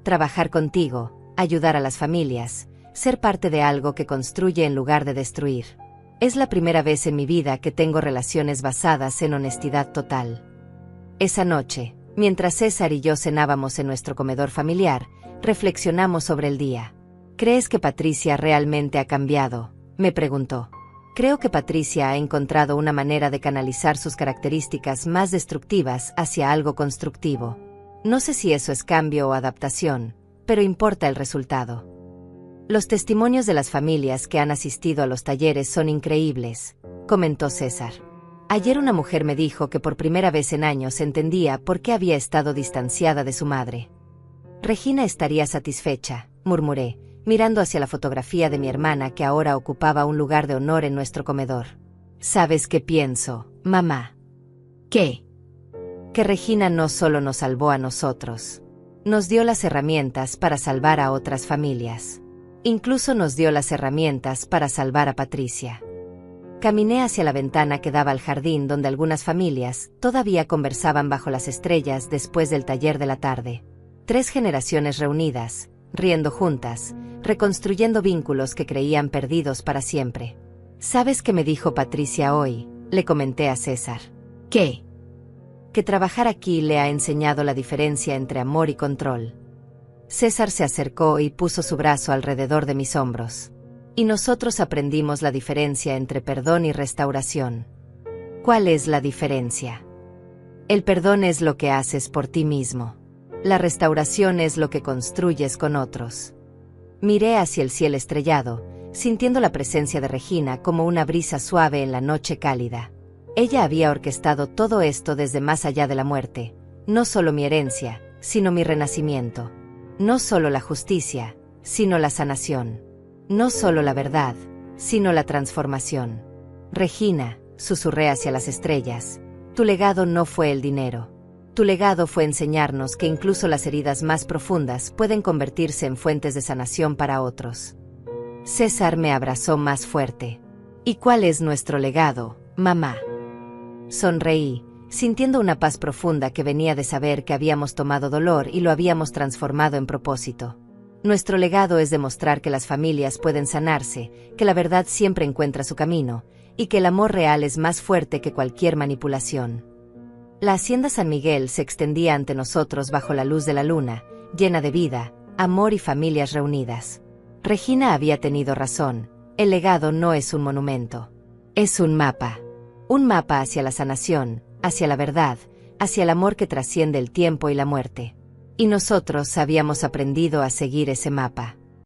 Trabajar contigo, ayudar a las familias, ser parte de algo que construye en lugar de destruir. Es la primera vez en mi vida que tengo relaciones basadas en honestidad total. Esa noche, mientras César y yo cenábamos en nuestro comedor familiar, reflexionamos sobre el día. ¿Crees que Patricia realmente ha cambiado?, me preguntó. Creo que Patricia ha encontrado una manera de canalizar sus características más destructivas hacia algo constructivo. No sé si eso es cambio o adaptación, pero importa el resultado. Los testimonios de las familias que han asistido a los talleres son increíbles, comentó César. Ayer una mujer me dijo que por primera vez en años entendía por qué había estado distanciada de su madre. Regina estaría satisfecha, murmuré, mirando hacia la fotografía de mi hermana que ahora ocupaba un lugar de honor en nuestro comedor. ¿Sabes qué pienso, mamá? ¿Qué? Que Regina no solo nos salvó a nosotros. Nos dio las herramientas para salvar a otras familias. Incluso nos dio las herramientas para salvar a Patricia. Caminé hacia la ventana que daba al jardín donde algunas familias todavía conversaban bajo las estrellas después del taller de la tarde. 3 generaciones reunidas, riendo juntas, reconstruyendo vínculos que creían perdidos para siempre. ¿Sabes qué me dijo Patricia hoy?, le comenté a César. ¿Qué? Que trabajar aquí le ha enseñado la diferencia entre amor y control. César se acercó y puso su brazo alrededor de mis hombros. Y nosotros aprendimos la diferencia entre perdón y restauración. ¿Cuál es la diferencia? El perdón es lo que haces por ti mismo. La restauración es lo que construyes con otros. Miré hacia el cielo estrellado, sintiendo la presencia de Regina como una brisa suave en la noche cálida. Ella había orquestado todo esto desde más allá de la muerte, no solo mi herencia, sino mi renacimiento. No solo la justicia, sino la sanación. No solo la verdad, sino la transformación. Regina, susurré hacia las estrellas, tu legado no fue el dinero. Tu legado fue enseñarnos que incluso las heridas más profundas pueden convertirse en fuentes de sanación para otros. César me abrazó más fuerte. ¿Y cuál es nuestro legado, mamá? Sonreí, sintiendo una paz profunda que venía de saber que habíamos tomado dolor y lo habíamos transformado en propósito. Nuestro legado es demostrar que las familias pueden sanarse, que la verdad siempre encuentra su camino, y que el amor real es más fuerte que cualquier manipulación. La hacienda San Miguel se extendía ante nosotros bajo la luz de la luna, llena de vida, amor y familias reunidas. Regina había tenido razón, el legado no es un monumento. Es un mapa. Un mapa hacia la sanación, hacia la verdad, hacia el amor que trasciende el tiempo y la muerte. Y nosotros habíamos aprendido a seguir ese mapa.